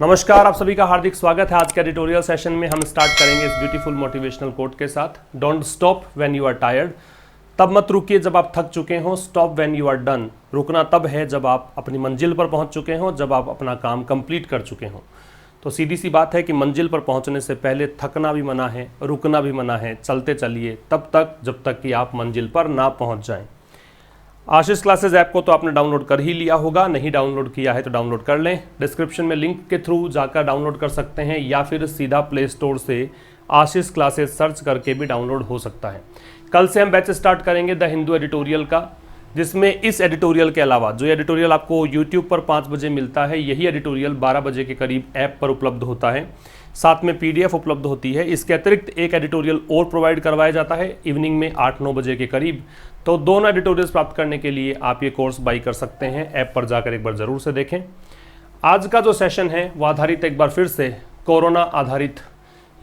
नमस्कार, आप सभी का हार्दिक स्वागत है। आज के एडिटोरियल सेशन में हम स्टार्ट करेंगे इस ब्यूटीफुल मोटिवेशनल कोट के साथ। Don't stop when you are tired. तब मत रुकिए जब आप थक चुके हों। Stop when you are done. रुकना तब है जब आप अपनी मंजिल पर पहुंच चुके हों, जब आप अपना काम कंप्लीट कर चुके हों। तो सीधी सी बात है कि मंजिल पर पहुंचने से पहले थकना भी मना है, रुकना भी मना है। चलते चलिए तब तक जब तक कि आप मंजिल पर ना पहुंच जाएं। आशीष क्लासेस ऐप को तो आपने डाउनलोड कर ही लिया होगा, नहीं डाउनलोड किया है तो डाउनलोड कर लें। डिस्क्रिप्शन में लिंक के थ्रू जाकर डाउनलोड कर सकते हैं या फिर सीधा प्ले स्टोर से आशीष क्लासेस सर्च करके भी डाउनलोड हो सकता है। कल से हम बैच स्टार्ट करेंगे द हिंदू एडिटोरियल का, जिसमें इस एडिटोरियल के अलावा जो एडिटोरियल आपको यूट्यूब पर 5 बजे मिलता है, यही एडिटोरियल 12 बजे के करीब ऐप पर उपलब्ध होता है। साथ में PDF उपलब्ध होती है। इसके अतिरिक्त एक एडिटोरियल और प्रोवाइड करवाया जाता है इवनिंग में 8-9 बजे के करीब। तो दोनों एडिटोरियल्स प्राप्त करने के लिए आप ये कोर्स बाई कर सकते हैं। ऐप पर जाकर एक बार ज़रूर से देखें। आज का जो सेशन है वो आधारित एक बार फिर से कोरोना आधारित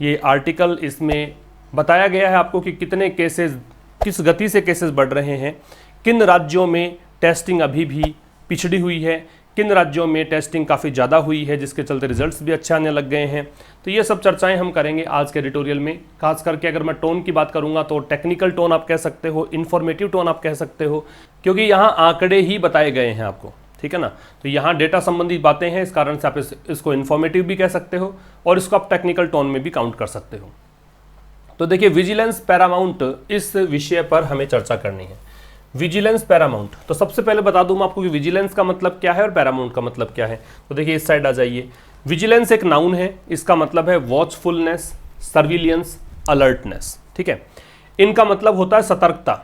ये आर्टिकल, इसमें बताया गया है आपको कि कितने केसेस, किस गति से केसेस बढ़ रहे हैं, किन राज्यों में टेस्टिंग अभी भी पिछड़ी हुई है, किन राज्यों में टेस्टिंग काफ़ी ज़्यादा हुई है जिसके चलते रिजल्ट्स भी अच्छे आने लग गए हैं। तो ये सब चर्चाएं हम करेंगे आज के एडिटोरियल में। खास करके अगर मैं टोन की बात करूंगा तो टेक्निकल टोन आप कह सकते हो, इन्फॉर्मेटिव टोन आप कह सकते हो, क्योंकि यहाँ आंकड़े ही बताए गए हैं आपको, ठीक है ना। तो यहाँ डेटा संबंधी बातें हैं, इस कारण से आप इसको इन्फॉर्मेटिव भी कह सकते हो और इसको आप टेक्निकल टोन में भी काउंट कर सकते हो। तो देखिए, विजिलेंस पैरामाउंट, इस विषय पर हमें चर्चा करनी है। विजिलेंस पैरामाउंट, तो सबसे पहले बता दूं मैं आपको कि विजिलेंस का मतलब क्या है और पैरामाउंट का मतलब क्या है। तो देखिए, इस साइड आ जाइए। विजिलेंस एक नाउन है, इसका मतलब है वॉचफुलनेस, सर्विलियंस, अलर्टनेस, ठीक है। इनका मतलब होता है सतर्कता।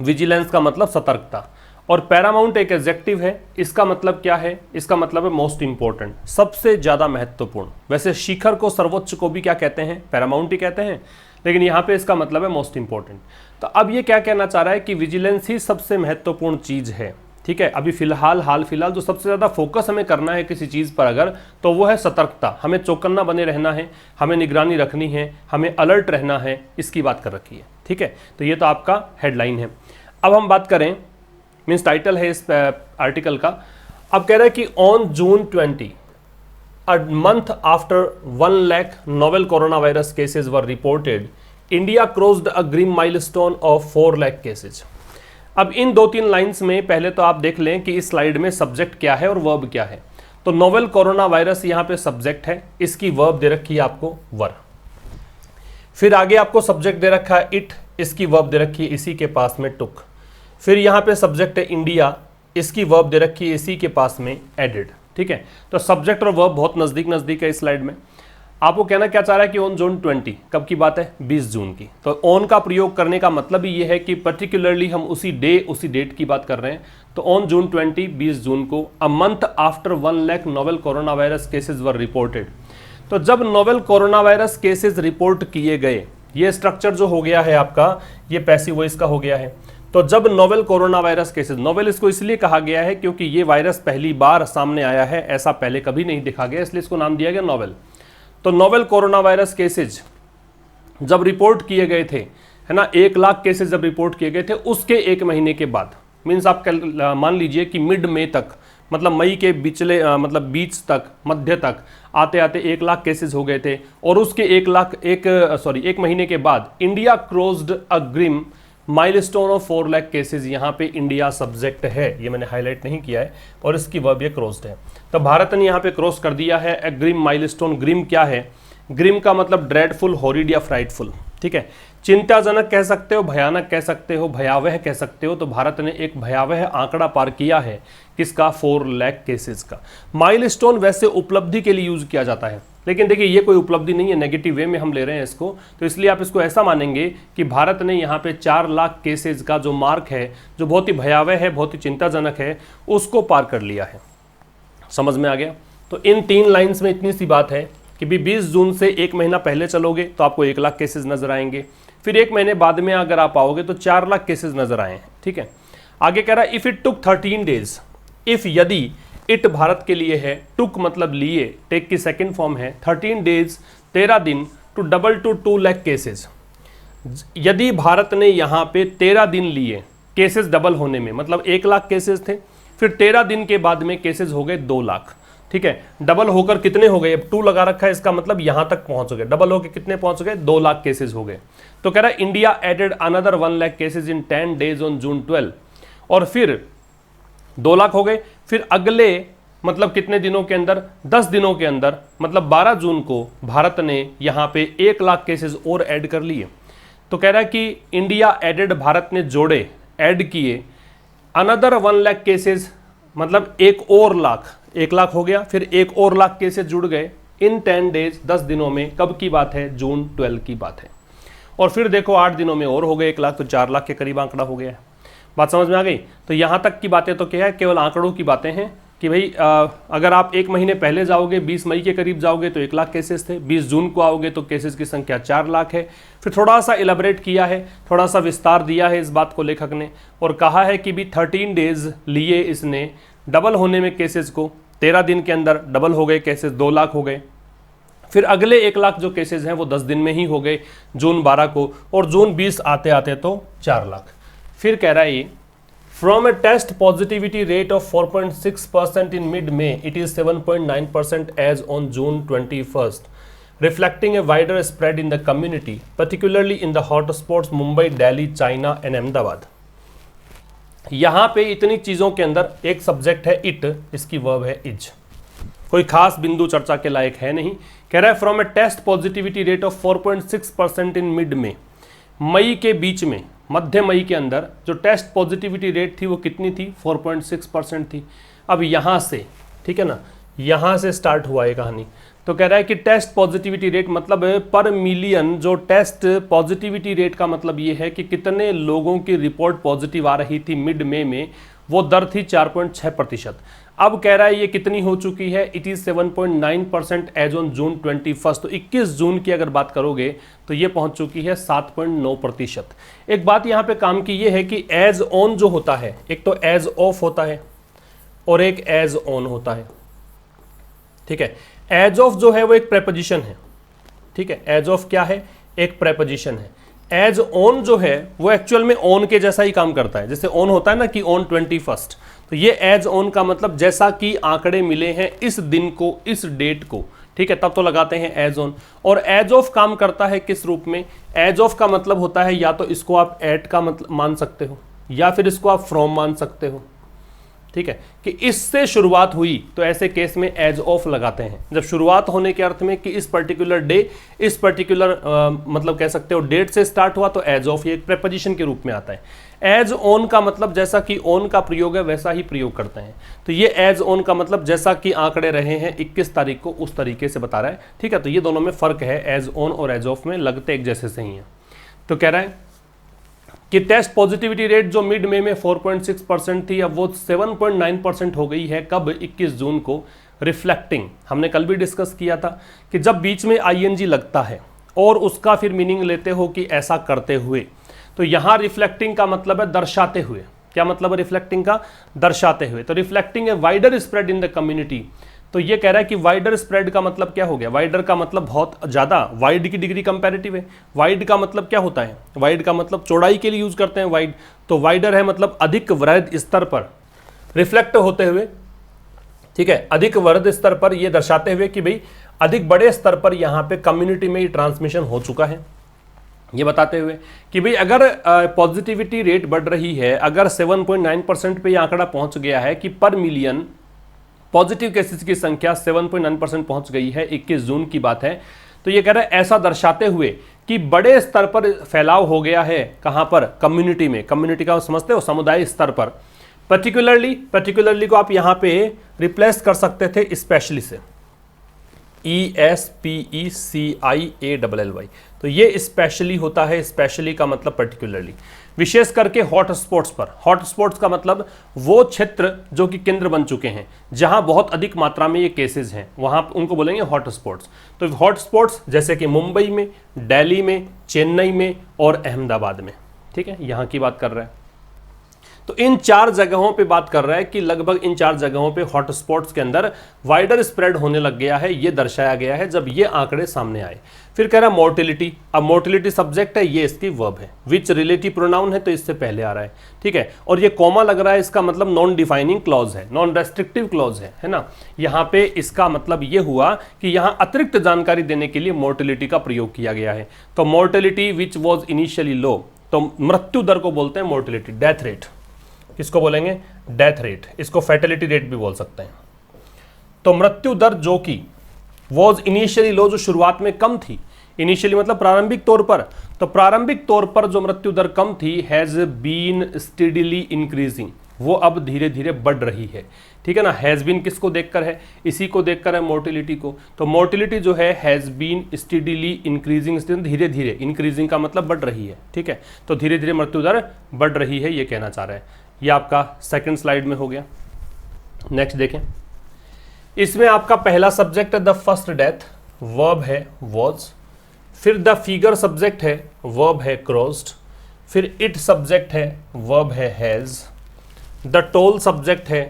विजिलेंस का मतलब सतर्कता। और पैरामाउंट एक एडजेक्टिव है, इसका मतलब क्या है, इसका मतलब है मोस्ट इंपॉर्टेंट, सबसे ज्यादा महत्वपूर्ण। वैसे शिखर को, सर्वोच्च को भी क्या कहते हैं, पैरामाउंट ही कहते हैं, लेकिन यहाँ पे इसका मतलब है मोस्ट इंपॉर्टेंट। तो अब ये क्या कहना चाह रहा है कि विजिलेंस ही सबसे महत्वपूर्ण चीज है, ठीक है। अभी फिलहाल, हाल फिलहाल जो सबसे ज्यादा फोकस हमें करना है किसी चीज पर अगर, तो वो है सतर्कता। हमें चौकन्ना बने रहना है, हमें निगरानी रखनी है, हमें अलर्ट रहना है, इसकी बात कर रखी है, ठीक है। तो ये तो आपका हेडलाइन है। अब हम बात करें, मीन्स टाइटल है इस आर्टिकल का। अब कह रहा है कि on June 20, a month after 1 lakh novel coronavirus cases were reported, India crossed a grim milestone of 4 lakh cases। अब इन 2-3 लाइंस में पहले तो आप देख लें कि इस स्लाइड में सब्जेक्ट क्या है और वर्ब क्या है। तो नोवेल कोरोना वायरस यहाँ पे सब्जेक्ट है, इसकी वर्ब दे रखी है आपको वर। फिर आगे आपको सब्जेक्ट दे रखा है इट, इसकी वर्ब दे रखी है इसी के पास में टुक। फिर यहाँ पे सब्जेक्ट है इंडिया, इसकी वर्ब दे रखी है इसी के पास में एडेड, ठीक है। तो सब्जेक्ट और वर्ब बहुत नजदीक नजदीक है इस स्लाइड में। आपको कहना क्या चाह रहा है कि ऑन जून 20, कब की बात है, 20 जून की। तो ऑन का प्रयोग करने का मतलब ही ये है कि पर्टिकुलरली हम उसी डे, उसी डेट की बात कर रहे हैं। तो ऑन जून 20, 20 जून को, a month after 1 lakh novel corona virus cases were reported. तो जब novel corona virus cases report किए गए, ये स्ट्रक्चर जो हो गया है आपका, ये पैसिव वॉइस का हो गया है। तो जब novel corona virus cases, novel इसको इसलिए कहा गया है क्योंकि ये वायरस पहली बार सामने आया है, ऐसा पहले कभी नहीं देखा गया, इसलिए इसको नाम दिया गया नोवेल। तो नोवेल कोरोना वायरस केसेज जब रिपोर्ट किए गए थे, है ना, 1 लाख केसेज जब रिपोर्ट किए गए थे, उसके 1 महीने के बाद, मीन्स आप मान लीजिए कि मिड मई तक, मतलब मई के बिचले मतलब बीच तक, मध्य तक आते आते 1 लाख केसेस हो गए थे। और उसके 1 महीने के बाद India crossed a grim milestone of 4 lakh cases. यहाँ पे इंडिया सब्जेक्ट है, ये मैंने हाईलाइट नहीं किया है, और इसकी वर्ब ये क्रॉस्ड है। तो भारत ने यहाँ पे क्रॉस कर दिया है ए ग्रिम माइलस्टोन। ग्रिम क्या है, ग्रिम का मतलब ड्रेडफुल, हॉरिड या फ्राइटफुल, ठीक है। चिंताजनक कह सकते हो, भयानक कह सकते हो, भयावह कह सकते हो। तो भारत ने एक भयावह आंकड़ा पार किया है, किसका, 4 लाख केसेस का। माइलस्टोन वैसे उपलब्धि के लिए यूज किया जाता है, लेकिन देखिए ये कोई उपलब्धि नहीं है, नेगेटिव वे में हम ले रहे हैं इसको। तो इसलिए आप इसको ऐसा मानेंगे कि भारत ने यहाँ पे 4 लाख केसेज का जो मार्क है, जो बहुत ही भयावह है, बहुत ही चिंताजनक है, उसको पार कर लिया है। समझ में आ गया। तो इन 3 लाइन्स में इतनी सी बात है कि भी 20 जून से 1 महीना पहले चलोगे तो आपको 1 लाख केसेस नजर आएंगे। फिर 1 महीने बाद में अगर आप आओगे तो 4 लाख केसेस नजर आए हैं, ठीक है। आगे कह रहा है if it took 13 days, if यदि, इट भारत के लिए है, टुक मतलब लिए, टेक की सेकंड फॉर्म है, 13 डेज 13 दिन, to double to 2 lakh cases. यदि भारत ने यहाँ पे 13 दिन लिए केसेस डबल होने में, मतलब 1 लाख केसेस थे, फिर 13 दिन के बाद में केसेस हो गए 2 लाख, ठीक है, डबल होकर कितने हो गए, अब 2 लगा रखा है, इसका मतलब यहां तक पहुंच गए, डबल होकर कितने पहुंच गए, 2 लाख केसेस हो गए। तो कह रहा है India added another 1 lakh cases in 10 days on June 12, और फिर 2 लाख हो गए, फिर अगले मतलब कितने दिनों के अंदर, 10 दिनों के अंदर, मतलब 12 जून को भारत ने यहां पे 1 लाख केसेस और ऐड कर लिए। तो कह रहा है कि इंडिया एडेड, भारत ने जोड़े, ऐड किए, अनदर 1 लाख केसेस, मतलब 1 लाख हो गया, फिर 1 लाख केसेस जुड़ गए इन 10 डेज, 10 दिनों में। कब की बात है, जून 12 की बात है। और फिर देखो 8 दिनों में और हो गए 1 लाख, तो 4 लाख के करीब आंकड़ा हो गया है। बात समझ में आ गई। तो यहां तक की बातें तो क्या है, केवल आंकड़ों की बातें हैं कि भाई अगर आप 1 महीने पहले जाओगे, 20 मई के करीब जाओगे तो 1 लाख केसेस थे, 20 जून को आओगे तो केसेस की संख्या 4 लाख है। फिर थोड़ा सा इलेबरेट किया है, थोड़ा सा विस्तार दिया है इस बात को लेखक ने, और कहा है कि भी 13 डेज लिए इसने डबल होने में केसेस को, 13 दिन के अंदर डबल हो गए केसेस, 2 लाख हो गए। फिर अगले 1 लाख जो केसेस हैं वो 10 दिन में ही हो गए, जून 12 को, और जून 20 आते आते तो 4 लाख। फिर कह रहा है ये, from a test positivity rate of 4.6% in mid May, it is 7.9% as on June 21, reflecting a wider spread in the community, particularly in the hotspots Mumbai, Delhi, Chennai and Ahmedabad. यहां पे इतनी चीजों के अंदर एक सब्जेक्ट है इट, इसकी वर्ब है इज, कोई खास बिंदु चर्चा के लायक है नहीं। कह रहा है from a test positivity rate of 4.6% in mid May, मई के बीच में, मध्य मई के अंदर जो टेस्ट पॉजिटिविटी रेट थी वो कितनी थी, 4.6% थी। अब यहां से, ठीक है ना, यहां से स्टार्ट हुआ ये कहानी। तो कह रहा है कि टेस्ट पॉजिटिविटी रेट मतलब पर मिलियन, जो टेस्ट पॉजिटिविटी रेट का मतलब ये है कि कितने लोगों की रिपोर्ट पॉजिटिव आ रही थी मिड मे में, वो दर थी 4.6%। अब कह रहा है ये कितनी हो चुकी है, it is 7.9% as on June 21। तो 21 जून की अगर बात करोगे तो ये पहुंच चुकी है 7.9%। एक बात यहां पे काम की ये है कि एज ऑन जो होता है, एक तो एज ऑफ होता है और एक एज ऑन होता है, ठीक है। एज ऑफ जो है वो एक प्रेपोजिशन है, ठीक है, एज ऑफ क्या है, एक प्रेपोजिशन है। एज ऑन जो है वो एक्चुअल में ऑन के जैसा ही काम करता है, जैसे ऑन होता है ना कि ऑन 21, तो ये एज ऑन का मतलब जैसा कि आंकड़े मिले हैं इस दिन को, इस डेट को, ठीक है, तब तो लगाते हैं एज ऑन। और एज ऑफ काम करता है किस रूप में, एज ऑफ का मतलब होता है या तो इसको आप एट का मतलब मान सकते हो या फिर इसको आप फ्रॉम मान सकते हो, ठीक है, कि इससे शुरुआत हुई तो ऐसे केस में एज ऑफ लगाते हैं। जब शुरुआत होने के अर्थ में कि इस पर्टिकुलर डे, इस पर्टिकुलर मतलब कह सकते हो डेट से स्टार्ट हुआ तो एज ऑफ, ये एक प्रेपोजिशन के रूप में आता है। एज ऑन का मतलब जैसा कि ऑन का प्रयोग है वैसा ही प्रयोग करते हैं, तो ये एज ऑन का मतलब जैसा कि आंकड़े रहे हैं 21 तारीख को उस तरीके से बता रहा है, ठीक है। तो ये दोनों में फर्क है, एज ऑन और एज ऑफ में, लगते एक जैसे से ही हैं। तो कह रहा है कि टेस्ट पॉजिटिविटी रेट जो मिड मे में 4.6% थी, अब वो 7.9% हो गई है। कब, 21 जून को। रिफ्लेक्टिंग, हमने कल भी डिस्कस किया था कि जब बीच में आईएनजी लगता है और उसका फिर मीनिंग लेते हो कि ऐसा करते हुए, तो यहां रिफ्लेक्टिंग का मतलब है दर्शाते हुए। क्या मतलब है रिफ्लेक्टिंग का, दर्शाते हुए। तो reflecting a wider spread in the community, तो ये कह रहा है कि वाइडर स्प्रेड का मतलब क्या हो गया, वाइडर का मतलब बहुत ज़्यादा, वाइड की डिग्री कंपैरेटिव है। वाइड का मतलब क्या होता है, वाइड का मतलब चौड़ाई के लिए यूज करते हैं वाइड, तो वाइडर है मतलब अधिक वृहद स्तर पर रिफ्लेक्ट होते हुए, ठीक है, अधिक वृहद स्तर पर, ये दर्शाते हुए कि भाई अधिक बड़े स्तर पर यहाँ पे कम्युनिटी में ये ट्रांसमिशन हो चुका है। ये बताते हुए कि भाई अगर पॉजिटिविटी रेट बढ़ रही है, अगर 7.9% पे ये आंकड़ा पहुंच गया है कि पर मिलियन पॉजिटिव केसेस की संख्या 7.9% पहुंच गई है, 21 जून की बात है, तो ये कह रहा है ऐसा दर्शाते हुए कि बड़े स्तर पर फैलाव हो गया है। कहां पर, कम्युनिटी में। कम्युनिटी का समझते हो, समुदाय स्तर पर। पर्टिकुलरली को आप यहां पे रिप्लेस कर सकते थे स्पेशली से, ESPECIALLY, तो ये स्पेशली होता है, स्पेशली का मतलब पर्टिकुलरली, विशेष करके हॉटस्पॉट्स पर। हॉटस्पॉट्स का मतलब वो क्षेत्र जो कि केंद्र बन चुके हैं, जहां बहुत अधिक मात्रा में ये केसेस हैं, वहां उनको बोलेंगे हॉटस्पॉट्स। तो हॉटस्पॉट्स जैसे कि मुंबई में, दिल्ली में, चेन्नई में और अहमदाबाद में, ठीक है, यहां की बात कर रहा है। तो इन 4 जगहों पे बात कर रहा है कि लगभग इन 4 जगहों पे हॉटस्पॉट्स के अंदर वाइडर स्प्रेड होने लग गया है, ये दर्शाया गया है जब ये आंकड़े सामने आए। फिर कह रहा है मोर्टेलिटी, अब मोर्टेलिटी सब्जेक्ट है, ये इसकी वर्ब है, विच रिलेटिव प्रोनाउन है तो इससे पहले आ रहा है, ठीक है। और ये कॉमा लग रहा है, इसका मतलब नॉन डिफाइनिंग क्लॉज है, नॉन रेस्ट्रिक्टिव क्लॉज है ना। यहाँ पे इसका मतलब ये हुआ कि यहाँ अतिरिक्त जानकारी देने के लिए मोर्टेलिटी का प्रयोग किया गया है। तो मोर्टेलिटी विच वॉज इनिशियली लो, तो मृत्यु दर को बोलते हैं मोर्टेलिटी, डेथ रेट। किसको बोलेंगे? Death rate. इसको फैटेलिटी रेट भी बोल सकते हैं। तो मृत्यु दर जो कि वॉज इनिशियली लो, जो शुरुआत में कम थी, इनिशियली मतलब प्रारंभिक तौर पर, तो प्रारंभिक तौर पर जो मृत्यु दर कम थी, हैज बीन स्टेडिली इंक्रीजिंग, वो अब धीरे धीरे बढ़ रही है, ठीक है ना। हैज बीन किसको देखकर है? इसी को देखकर है, मोर्टिलिटी को। तो मोर्टिलिटी जो है हैज बीन स्टेडिली इंक्रीजिंग, धीरे धीरे, इंक्रीजिंग का मतलब बढ़ रही है, ठीक है। तो धीरे धीरे मृत्यु दर बढ़ रही है, ये कहना चाह रहा है। ये आपका सेकंड स्लाइड में हो गया। नेक्स्ट देखें, इसमें आपका पहला सब्जेक्ट है द फर्स्ट डेथ, वर्ब है वॉज। फिर द फिगर सब्जेक्ट है, वर्ब है क्रॉस्ड। फिर इट सब्जेक्ट है, वर्ब है हैज। द टोल सब्जेक्ट है,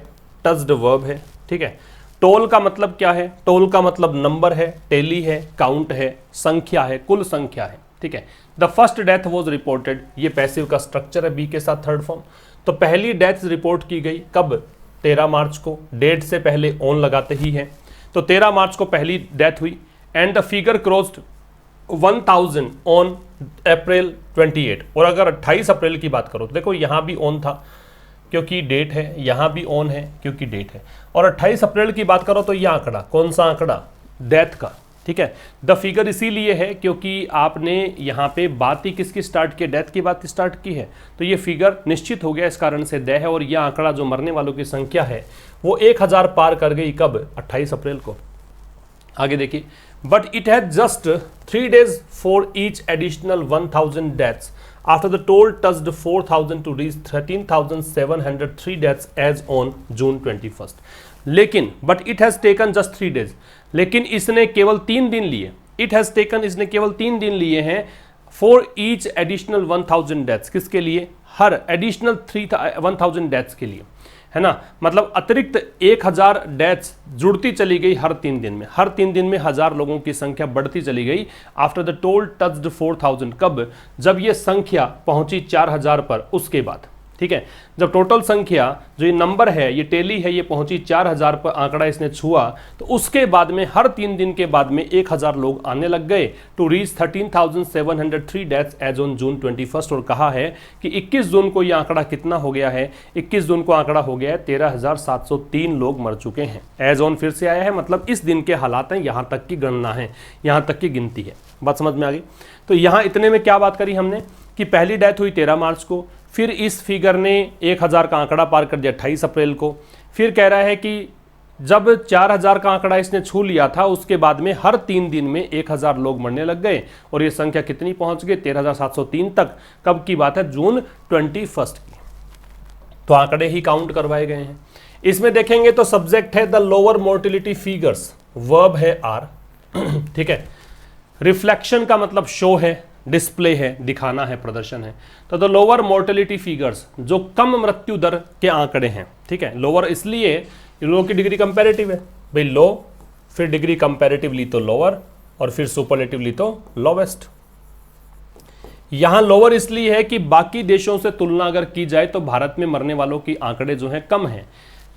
टच्ड वर्ब है, ठीक है। टोल का मतलब क्या है? टोल का मतलब नंबर है, टेली है, काउंट है, संख्या है, कुल संख्या है, ठीक है। The first death was reported, ये पैसिव का स्ट्रक्चर है, बी के साथ थर्ड फॉर्म। तो पहली डेथ रिपोर्ट की गई कब? 13 मार्च को। डेट से पहले ऑन लगाते ही है, तो 13 मार्च को पहली डेथ हुई। And the figure crossed 1000 on April 28। और अगर 28 अप्रैल की बात करो तो देखो यहाँ भी ऑन था क्योंकि डेट है, यहाँ भी ऑन है क्योंकि डेट है। और 28 अप्रैल की बात करो तो यह आंकड़ा, कौन सा आंकड़ा? डेथ का, ठीक है। द फिगर इसीलिए है क्योंकि आपने यहाँ पे बात ही किसकी स्टार्ट की? डेथ की बात स्टार्ट की है, तो ये फिगर निश्चित हो गया, इस कारण से दे है। और यह आंकड़ा जो मरने वालों की संख्या है वो 1000 पार कर गई, कब? 28 अप्रैल को। आगे देखिए, but it has just 3 days for each additional 1000 deaths after the toll touched 4000 to reach 13,703 deaths as on June 21। लेकिन but it has taken just 3 days, लेकिन इसने केवल 3 दिन लिए। इट हैज टेकन, इसने केवल 3 दिन लिए हैं फॉर ईच एडिशनल 1000 डेथ्स। किसके लिए? हर एडिशनल 1000 डेथ्स के लिए, है ना। मतलब अतिरिक्त 1000 डेथ्स जुड़ती चली गई हर 3 दिन में, हर 3 दिन में 1000 लोगों की संख्या बढ़ती चली गई। आफ्टर द टोल टच्ड 4000, कब? जब ये संख्या पहुंची 4000 पर, उसके बाद, ठीक है। जब टोटल संख्या जो ये नंबर है, ये टेली है, ये पहुंची 4000 पर, आंकड़ा इसने छुआ, तो उसके बाद में हर 3 दिन के बाद में 1000 लोग आने लग गए to reach 13,703 deaths as on June 21। और कहा है कि 21 जून को ये आंकड़ा कितना हो गया है? 21 जून को आंकड़ा हो गया है 13,703 लोग मर चुके हैं। एज ऑन फिर से आया है, मतलब इस दिन के हालात हैं, यहाँ तक की गणना है, यहाँ तक की गिनती है। बात समझ में आ गई? तो यहाँ इतने में क्या बात करी हमने कि पहली डेथ हुई 13 मार्च को, फिर इस फिगर ने 1000 का आंकड़ा पार कर दिया 28 अप्रैल को। फिर कह रहा है कि जब 4000 का आंकड़ा इसने छू लिया था, उसके बाद में हर 3 दिन में 1000 लोग मरने लग गए और ये संख्या कितनी पहुंच गई? 13,703 तक। कब की बात है? जून 21 की। तो आंकड़े ही काउंट करवाए गए हैं। इसमें देखेंगे तो सब्जेक्ट है the lower mortality figures, verb है आर, ठीक है। रिफ्लेक्शन का मतलब शो है, डिस्प्ले है, दिखाना है, प्रदर्शन है। तो द लोअर मोर्टेलिटी फिगर्स, जो कम मृत्यु दर के आंकड़े हैं, ठीक है। लोअर इसलिए, लो की डिग्री कंपैरेटिव है भाई, लो, फिर डिग्री कंपैरेटिवली तो लोअर, और फिर सुपरलेटिवली तो लोवेस्ट। यहां लोअर इसलिए है कि बाकी देशों से तुलना अगर की जाए तो भारत में मरने वालों की आंकड़े जो हैं कम हैं।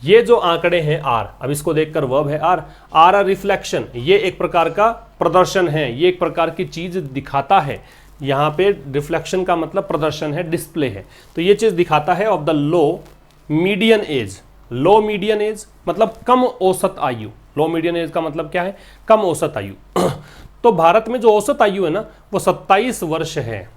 ये जो आंकड़े हैं आर, अब इसको देखकर वर्ब है आर, आर रिफ्लेक्शन, ये एक प्रकार का प्रदर्शन है, ये एक प्रकार की चीज दिखाता है। यहाँ पे रिफ्लेक्शन का मतलब प्रदर्शन है, डिस्प्ले है, तो ये चीज दिखाता है of the low median age. Low median age मतलब कम औसत आयु। लो मीडियन एज का मतलब क्या है? कम औसत आयु। तो भारत में जो औसत आयु है ना वो 27 वर्ष है,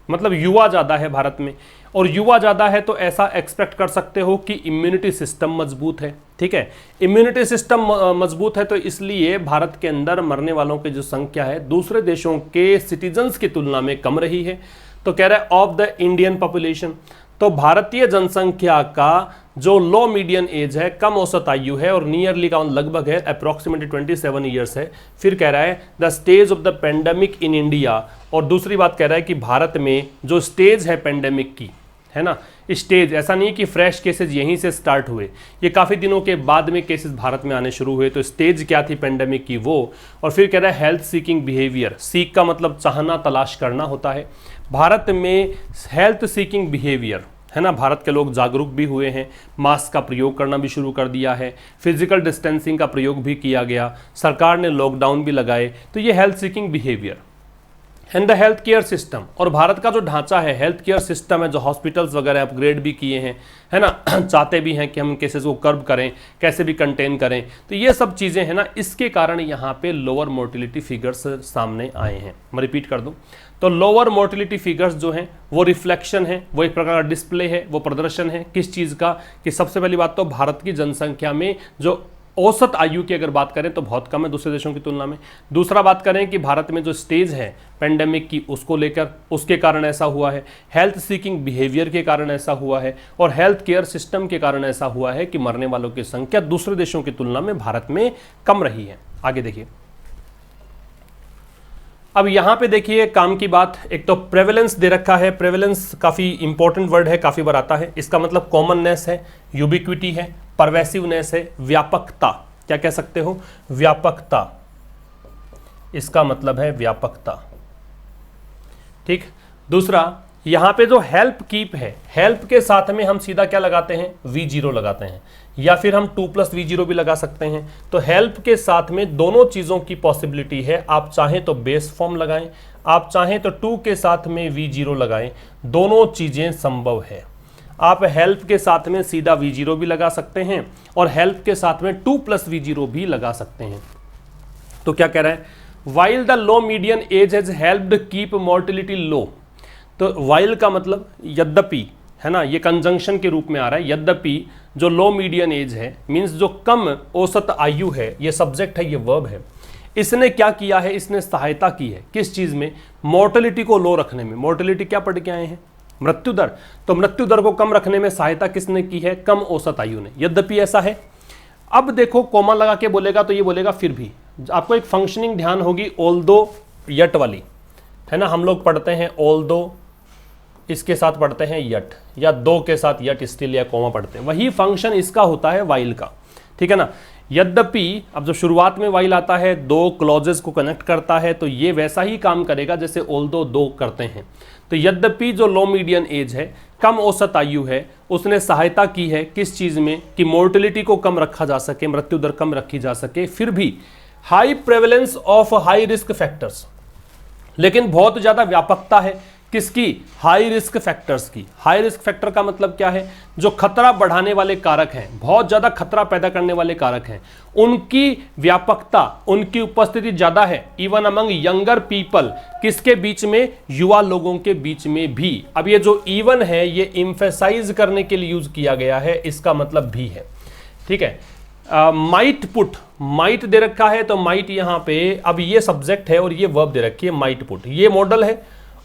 मतलब युवा ज़्यादा है भारत में। और युवा ज़्यादा है तो ऐसा एक्सपेक्ट कर सकते हो कि इम्यूनिटी सिस्टम मजबूत है, ठीक है। इम्यूनिटी सिस्टम मजबूत है तो इसलिए भारत के अंदर मरने वालों की जो संख्या है दूसरे देशों के सिटीजन्स की तुलना में कम रही है। तो कह रहा है ऑफ द इंडियन पॉपुलेशन, तो भारतीय जनसंख्या का जो लो मीडियन एज है, कम औसत आयु है और नियरली का लगभग है, अप्रॉक्सीमेटली 27 ईयर्स है। फिर कह रहा है the stage of the pandemic in India, और दूसरी बात कह रहा है कि भारत में जो स्टेज है पेंडेमिक की, है ना। स्टेज ऐसा नहीं कि फ्रेश केसेस यहीं से स्टार्ट हुए, ये काफ़ी दिनों के बाद में केसेस भारत में आने शुरू हुए। तो स्टेज क्या थी पेंडेमिक की वो, और फिर कह रहा है हेल्थ सीकिंग बिहेवियर। सीक का मतलब चाहना, तलाश करना होता है। भारत में हेल्थ सीकिंग बिहेवियर, है ना, भारत के लोग जागरूक भी हुए हैं, मास्क का प्रयोग करना भी शुरू कर दिया है, फिजिकल डिस्टेंसिंग का प्रयोग भी किया गया, सरकार ने लॉकडाउन भी लगाए। तो ये health seeking behaviour and the health care system. और भारत का जो ढांचा है, हेल्थ केयर सिस्टम है, जो हॉस्पिटल्स वगैरह अपग्रेड भी किए हैं, है ना, चाहते भी हैं कि हम केसेस को कर्ब करें, कैसे भी कंटेन करें। तो ये सब चीज़ें हैं ना, इसके कारण यहाँ पे लोअर मोर्टिलिटी फिगर्स सामने आए हैं। मैं रिपीट कर दूँ तो लोअर मोर्टिलिटी फिगर्स जो हैं वो रिफ्लेक्शन है, वो एक प्रकार का डिस्प्ले है, वो प्रदर्शन है किस चीज़ का, कि सबसे पहली बात तो भारत की जनसंख्या में जो औसत आयु की अगर बात करें तो बहुत कम है दूसरे देशों की तुलना में। दूसरा बात करें कि भारत में जो स्टेज है पेंडेमिक की उसको लेकर, उसके कारण ऐसा हुआ है, हेल्थ सीकिंग बिहेवियर के कारण ऐसा हुआ है, और हेल्थ केयर सिस्टम के कारण ऐसा हुआ है कि मरने वालों की संख्या दूसरे देशों की तुलना में भारत में कम रही है। आगे देखिए, अब यहाँ पे देखिए काम की बात, एक तो प्रेवलेंस दे रखा है। प्रेवलेंस काफ़ी इंपॉर्टेंट वर्ड है, काफ़ी बार आता है। इसका मतलब कॉमननेस है, यूबिक्विटी है, परवेसिवनेस है, व्यापकता। क्या कह सकते हो? व्यापकता, इसका मतलब है व्यापकता। ठीक। दूसरा, यहाँ पे जो हेल्प कीप है, हेल्प के साथ में हम सीधा क्या लगाते हैं? V0 लगाते हैं, या फिर हम 2+V0 भी लगा सकते हैं। तो हेल्प के साथ में दोनों चीज़ों की पॉसिबिलिटी है। आप चाहें तो बेस फॉर्म लगाएं, आप चाहें तो 2 के साथ में V0 लगाएं, दोनों चीज़ें संभव है। आप हेल्प के साथ में सीधा V0 भी लगा सकते हैं और हेल्प के साथ में 2+V0 भी लगा सकते हैं। तो क्या कह रहा है? While the low median age has helped keep mortality low. तो वाइल का मतलब यद्यपि, है ना, ये कंजंक्शन के रूप में आ रहा है। यद्यपि जो लो मीडियन एज है मींस जो कम औसत आयु है, ये सब्जेक्ट है, ये वर्ब है। इसने क्या किया है? इसने सहायता की है किस चीज़ में? मोर्टेलिटी को लो रखने में। मोर्टेलिटी क्या पढ़ के आए हैं? मृत्यु दर। तो मृत्यु दर को कम रखने में सहायता किसने की है? कम औसत आयु ने। यद्यपि ऐसा है। अब देखो कोमा लगा के बोलेगा तो ये बोलेगा फिर भी। आपको एक फंक्शनिंग ध्यान होगी ऑल्दो यट वाली, है ना। हम लोग पढ़ते हैं ऑल्दो, इसके साथ पढ़ते हैं यट, या दो के साथ यट स्टिल या कोमा पढ़ते हैं। वही फंक्शन इसका होता है वाइल का, ठीक है ना। यद्यपि अब जो शुरुआत में वाइल आता है, दो क्लॉजेस को कनेक्ट करता है, तो ये वैसा ही काम करेगा जैसे ऑल्दो दो करते हैं। तो यद्यपि जो लो मीडियन एज है, कम औसत आयु है, उसने सहायता की है किस चीज़ में? कि मोर्टेलिटी को कम रखा जा सके, मृत्यु दर कम रखी जा सके। फिर भी high prevalence of high risk factors, लेकिन बहुत ज़्यादा व्यापकता है किसकी? हाई रिस्क फैक्टर्स की। हाई रिस्क फैक्टर का मतलब क्या है? जो खतरा बढ़ाने वाले कारक हैं, बहुत ज़्यादा खतरा पैदा करने वाले कारक हैं, उनकी व्यापकता, उनकी उपस्थिति ज़्यादा है। इवन अमंग यंगर पीपल, किसके बीच में? युवा लोगों के बीच में भी। अब ये जो इवन है ये इम्फेसाइज करने के लिए यूज किया गया है, इसका मतलब भी है, ठीक है। माइट पुट, माइट दे रखा है तो माइट यहाँ पे, अब ये सब्जेक्ट है और ये वर्ब दे रखी है माइट पुट। ये मॉडल है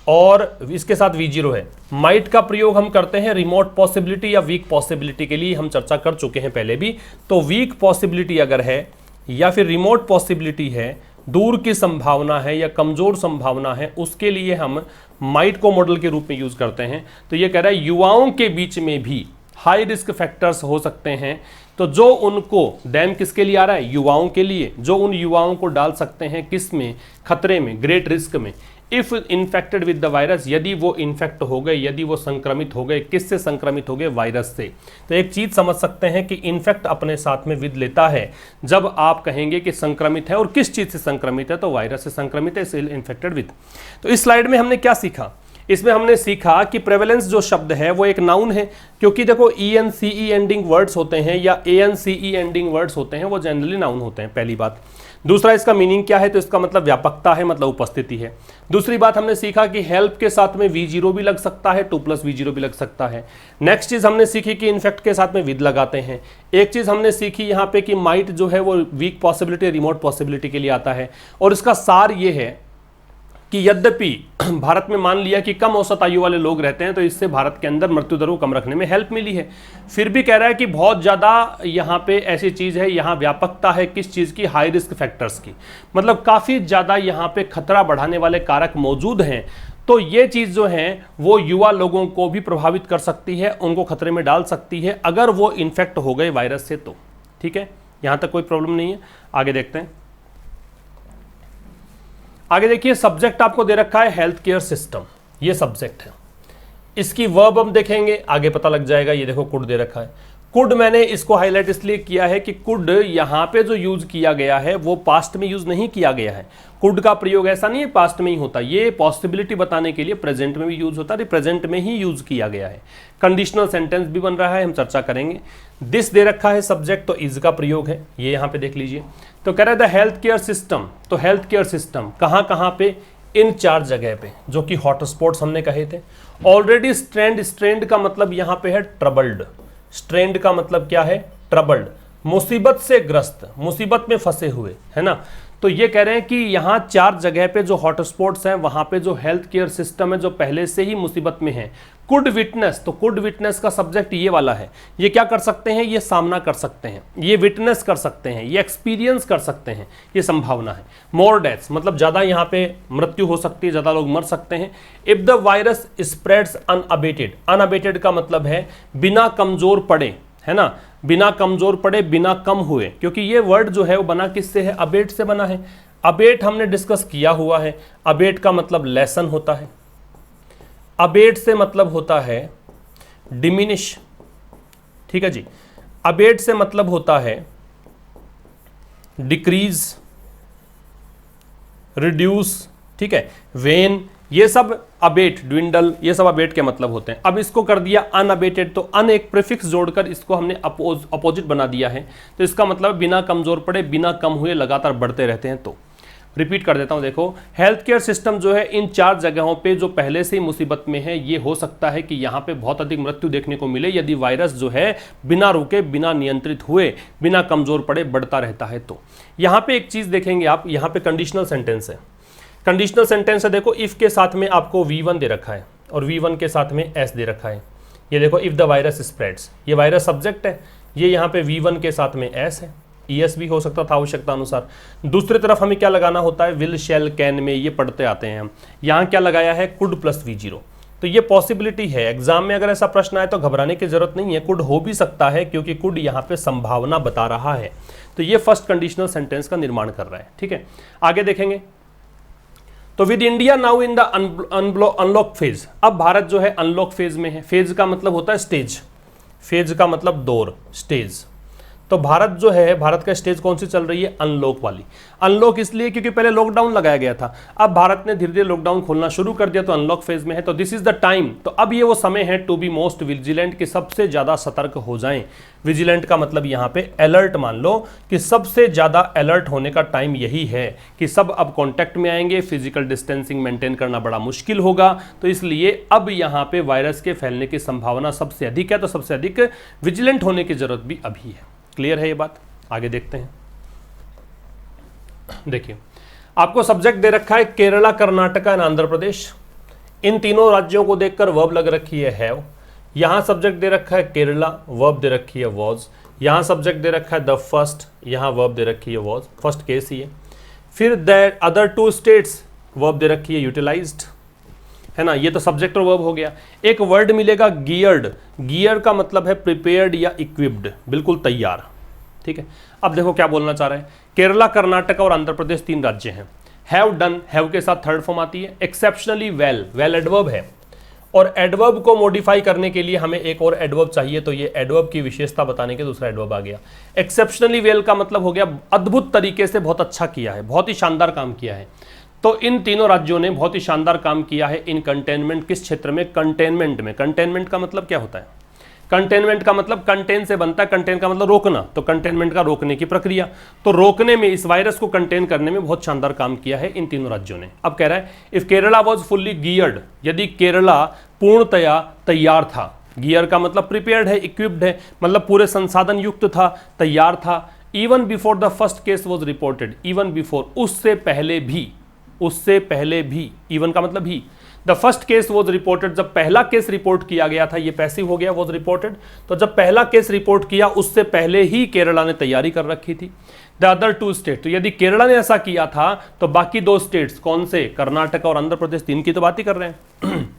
और इसके साथ V0 है। माइट का प्रयोग हम करते हैं रिमोट पॉसिबिलिटी या वीक पॉसिबिलिटी के लिए, हम चर्चा कर चुके हैं पहले भी। तो वीक पॉसिबिलिटी अगर है या फिर रिमोट पॉसिबिलिटी है, दूर की संभावना है या कमजोर संभावना है, उसके लिए हम माइट को मॉडल के रूप में यूज करते हैं। तो ये कह रहा है युवाओं के बीच में भी हाई रिस्क फैक्टर्स हो सकते हैं। तो जो उनको, डैम किसके लिए आ रहा है? युवाओं के लिए। जो उन युवाओं को डाल सकते हैं किस में? खतरे में, ग्रेट रिस्क में। If infected with the virus, यदि वो इन्फेक्ट हो गए, यदि वो संक्रमित हो गए, किससे संक्रमित हो गए? वायरस से। तो एक चीज समझ सकते हैं कि इन्फेक्ट अपने साथ में विद लेता है जब आप कहेंगे कि संक्रमित है, और किस चीज से संक्रमित है? तो वायरस से संक्रमित है, इसलिए इन्फेक्टेड विद। तो इस स्लाइड में हमने क्या सीखा? इसमें हमने सीखा कि प्रेवलेंस जो शब्द है वो एक नाउन है, क्योंकि देखो ENCE एंडिंग वर्ड्स होते हैं या ANCE एंडिंग वर्ड्स होते हैं, वो जनरली नाउन होते हैं, पहली बात। दूसरा, इसका मीनिंग क्या है? तो इसका मतलब व्यापकता है, मतलब उपस्थिति है। दूसरी बात हमने सीखा कि हेल्प के साथ में V0 भी लग सकता है, 2+V0 भी लग सकता है। नेक्स्ट चीज हमने सीखी कि इनफेक्ट के साथ में विद लगाते हैं। एक चीज हमने सीखी यहाँ पे कि माइट जो है वो वीक पॉसिबिलिटी, रिमोट पॉसिबिलिटी के लिए आता है। और इसका सार ये है कि यद्यपि भारत में मान लिया कि कम औसत आयु वाले लोग रहते हैं, तो इससे भारत के अंदर मृत्यु दर को कम रखने में हेल्प मिली है। फिर भी कह रहा है कि बहुत ज़्यादा यहाँ पे ऐसी चीज़ है, यहाँ व्यापकता है किस चीज़ की? हाई रिस्क फैक्टर्स की। मतलब काफ़ी ज़्यादा यहाँ पे खतरा बढ़ाने वाले कारक मौजूद हैं। तो ये चीज जो है वो युवा लोगों को भी प्रभावित कर सकती है, उनको खतरे में डाल सकती है अगर वो इन्फेक्ट हो गए वायरस से तो। ठीक है, यहां तक कोई प्रॉब्लम नहीं है। आगे देखते हैं। आगे देखिए, सब्जेक्ट आपको दे रखा है हेल्थ केयर सिस्टम, ये सब्जेक्ट है। इसकी वर्ब हम देखेंगे, आगे पता लग जाएगा। ये देखो कुड दे रखा है। कुड मैंने इसको हाईलाइट इसलिए किया है कि कुड यहां पे जो यूज किया गया है वो पास्ट में यूज नहीं किया गया है। कुड का प्रयोग ऐसा नहीं है पास्ट में ही होता, ये पॉसिबिलिटी बताने के लिए प्रेजेंट में भी यूज होता है, प्रेजेंट में ही यूज किया गया है। कंडीशनल सेंटेंस भी बन रहा है, हम चर्चा करेंगे। दिस दे रखा है सब्जेक्ट, तो इज का प्रयोग है, ये यहां पे देख लीजिए। तो कह रहा है द हेल्थ केयर सिस्टम, तो हेल्थ केयर सिस्टम कहां पे, इन 4 जगह पे जो कि हॉटस्पॉट्स हमने कहे थे। ऑलरेडी स्ट्रेंड, स्ट्रेंड का मतलब यहां पे है ट्रबल्ड, स्ट्रेंड का मतलब क्या है, ट्रबल्ड, मुसीबत से ग्रस्त, मुसीबत में फंसे हुए, है ना। तो ये कह रहे हैं कि यहाँ 4 जगह पे जो हॉटस्पॉट्स हैं वहां पे जो हेल्थ केयर सिस्टम है जो पहले से ही मुसीबत में है। कुड विटनेस, तो कुड विटनेस का सब्जेक्ट ये वाला है। ये क्या कर सकते हैं, ये सामना कर सकते हैं, ये विटनेस कर सकते हैं, ये एक्सपीरियंस कर सकते हैं, ये संभावना है। मोर डेथ्स मतलब ज्यादा यहाँ पे मृत्यु हो सकती है, ज्यादा लोग मर सकते हैं। If the virus spreads unabated, unabated का मतलब है बिना कमजोर पड़े, है ना, बिना कमजोर पड़े, बिना कम हुए, क्योंकि ये वर्ड जो है वो बना किससे है, अबेट से बना है। अबेट हमने डिस्कस किया हुआ है, अबेट का मतलब लेसन होता है, अबेट से मतलब होता है डिमिनिश, ठीक है जी। अबेट से मतलब होता है डिक्रीज, रिड्यूस, ठीक है, वेन, ये सब अबेट, ड्विंडल, ये सब अबेट के मतलब होते हैं। अब इसको कर दिया अनअबेटेड, तो अन एक प्रीफिक्स जोड़कर इसको हमने अपोजिट बना दिया है। तो इसका मतलब बिना कमजोर पड़े, बिना कम हुए, लगातार बढ़ते रहते हैं। तो रिपीट कर देता हूं, देखो हेल्थ केयर सिस्टम जो है इन 4 जगहों पे जो पहले से ही मुसीबत में है, ये हो सकता है कि यहाँ पे बहुत अधिक मृत्यु देखने को मिले यदि वायरस जो है बिना रुके, बिना नियंत्रित हुए, बिना कमजोर पड़े बढ़ता रहता है। तो यहाँ पे एक चीज देखेंगे आप, यहाँ पे कंडीशनल सेंटेंस है। कंडीशनल सेंटेंस है, देखो इफ के साथ में आपको V1 दे रखा है और V1 के साथ में S दे रखा है। ये देखो इफ द वायरस स्प्रेड्स, ये वायरस सब्जेक्ट है, ये यहाँ पे V1 के साथ में S है, ES भी हो सकता था आवश्यकता अनुसार। दूसरी तरफ हमें क्या लगाना होता है, विल, शैल, कैन में ये पढ़ते आते हैं हम। यहाँ क्या लगाया है, कुड प्लस V0। तो ये पॉसिबिलिटी है, एग्जाम में अगर ऐसा प्रश्न आए तो घबराने की जरूरत नहीं है, कुड हो भी सकता है क्योंकि कुड यहाँ पे संभावना बता रहा है। तो ये फर्स्ट कंडीशनल सेंटेंस का निर्माण कर रहा है, ठीक है। आगे देखेंगे, तो with India now in the unlock phase, अब भारत जो है अनलॉक फेज में है। फेज का मतलब होता है स्टेज, फेज का मतलब दौर, स्टेज। तो भारत जो है, भारत का स्टेज कौन सी चल रही है, अनलॉक वाली। अनलॉक इसलिए क्योंकि पहले लॉकडाउन लगाया गया था, अब भारत ने धीरे धीरे लॉकडाउन खोलना शुरू कर दिया, तो अनलॉक फेज में है। तो दिस इज द टाइम, तो अब ये वो समय है टू बी मोस्ट विजिलेंट, कि सबसे ज्यादा सतर्क हो जाएं। विजिलेंट का मतलब यहाँ पे अलर्ट मान लो, कि सबसे ज्यादा अलर्ट होने का टाइम यही है कि सब अब कॉन्टैक्ट में आएंगे, फिजिकल डिस्टेंसिंग मेंटेन करना बड़ा मुश्किल होगा। तो इसलिए अब यहाँ पे वायरस के फैलने की संभावना सबसे अधिक है, तो सबसे अधिक विजिलेंट होने की जरूरत भी अभी है। क्लियर है ये बात? आगे देखते हैं। देखिए आपको सब्जेक्ट दे रखा है केरला, कर्नाटका एंड आंध्र प्रदेश। इन तीनों राज्यों को देखकर वर्ब लग रखी है हैव। यहां सब्जेक्ट दे रखा है केरला, वर्ब दे रखी है वॉज। यहां सब्जेक्ट दे रखा है द फर्स्ट, यहां वर्ब दे रखी है वॉज, फर्स्ट केस ही है। फिर द अदर 2 स्टेट्स, वर्ब दे रखी है यूटिलाइज्ड, है ना। ये तो सब्जेक्ट और वर्ब हो गया। एक वर्ड मिलेगा गियर्ड, गियर का मतलब है प्रिपेयर्ड या इक्विप्ड, बिल्कुल तैयार, ठीक है। अब देखो क्या बोलना चाह रहे हैं, केरला, कर्नाटक और आंध्र प्रदेश 3 राज्य हैं। हैव डन, हैव के साथ थर्ड फॉर्म आती है। एक्सेप्शनली वेल, वेल एडवर्ब है, और एडवर्ब को मॉडिफाई करने के लिए हमें एक और एडवर्ब चाहिए, तो ये एडवर्ब की विशेषता बताने के दूसरा एडवर्ब आ गया। एक्सेप्शनली वेल का मतलब हो गया अद्भुत तरीके से, बहुत अच्छा किया है, बहुत ही शानदार काम किया है। तो इन तीनों राज्यों ने बहुत ही शानदार काम किया है इन कंटेनमेंट, किस क्षेत्र में, कंटेनमेंट में। कंटेनमेंट का मतलब क्या होता है, कंटेनमेंट का मतलब कंटेन से बनता है, कंटेन का मतलब रोकना, तो कंटेनमेंट का रोकने की प्रक्रिया। तो रोकने में, इस वायरस को कंटेन करने में बहुत शानदार काम किया है इन तीनों राज्यों ने। अब कह रहा है if Kerala was fully geared, यदि केरला पूर्णतया तैयार था, गियर का मतलब प्रिपेयर्ड है, इक्विप्ड है, मतलब पूरे संसाधन युक्त था, तैयार था। Even before the first case was reported, even before, उससे पहले भी, उससे पहले भी, इवन का मतलब ही, the first case was reported, जब पहला केस रिपोर्ट किया गया था, ये पैसिव हो गया, वॉज रिपोर्टेड, तो जब पहला केस रिपोर्ट किया उससे पहले ही केरला ने तैयारी कर रखी थी। द अदर टू स्टेट, तो यदि केरला ने ऐसा किया था तो बाकी दो स्टेट्स कौन से, कर्नाटक और आंध्र प्रदेश, तीन की तो बात ही कर रहे हैं।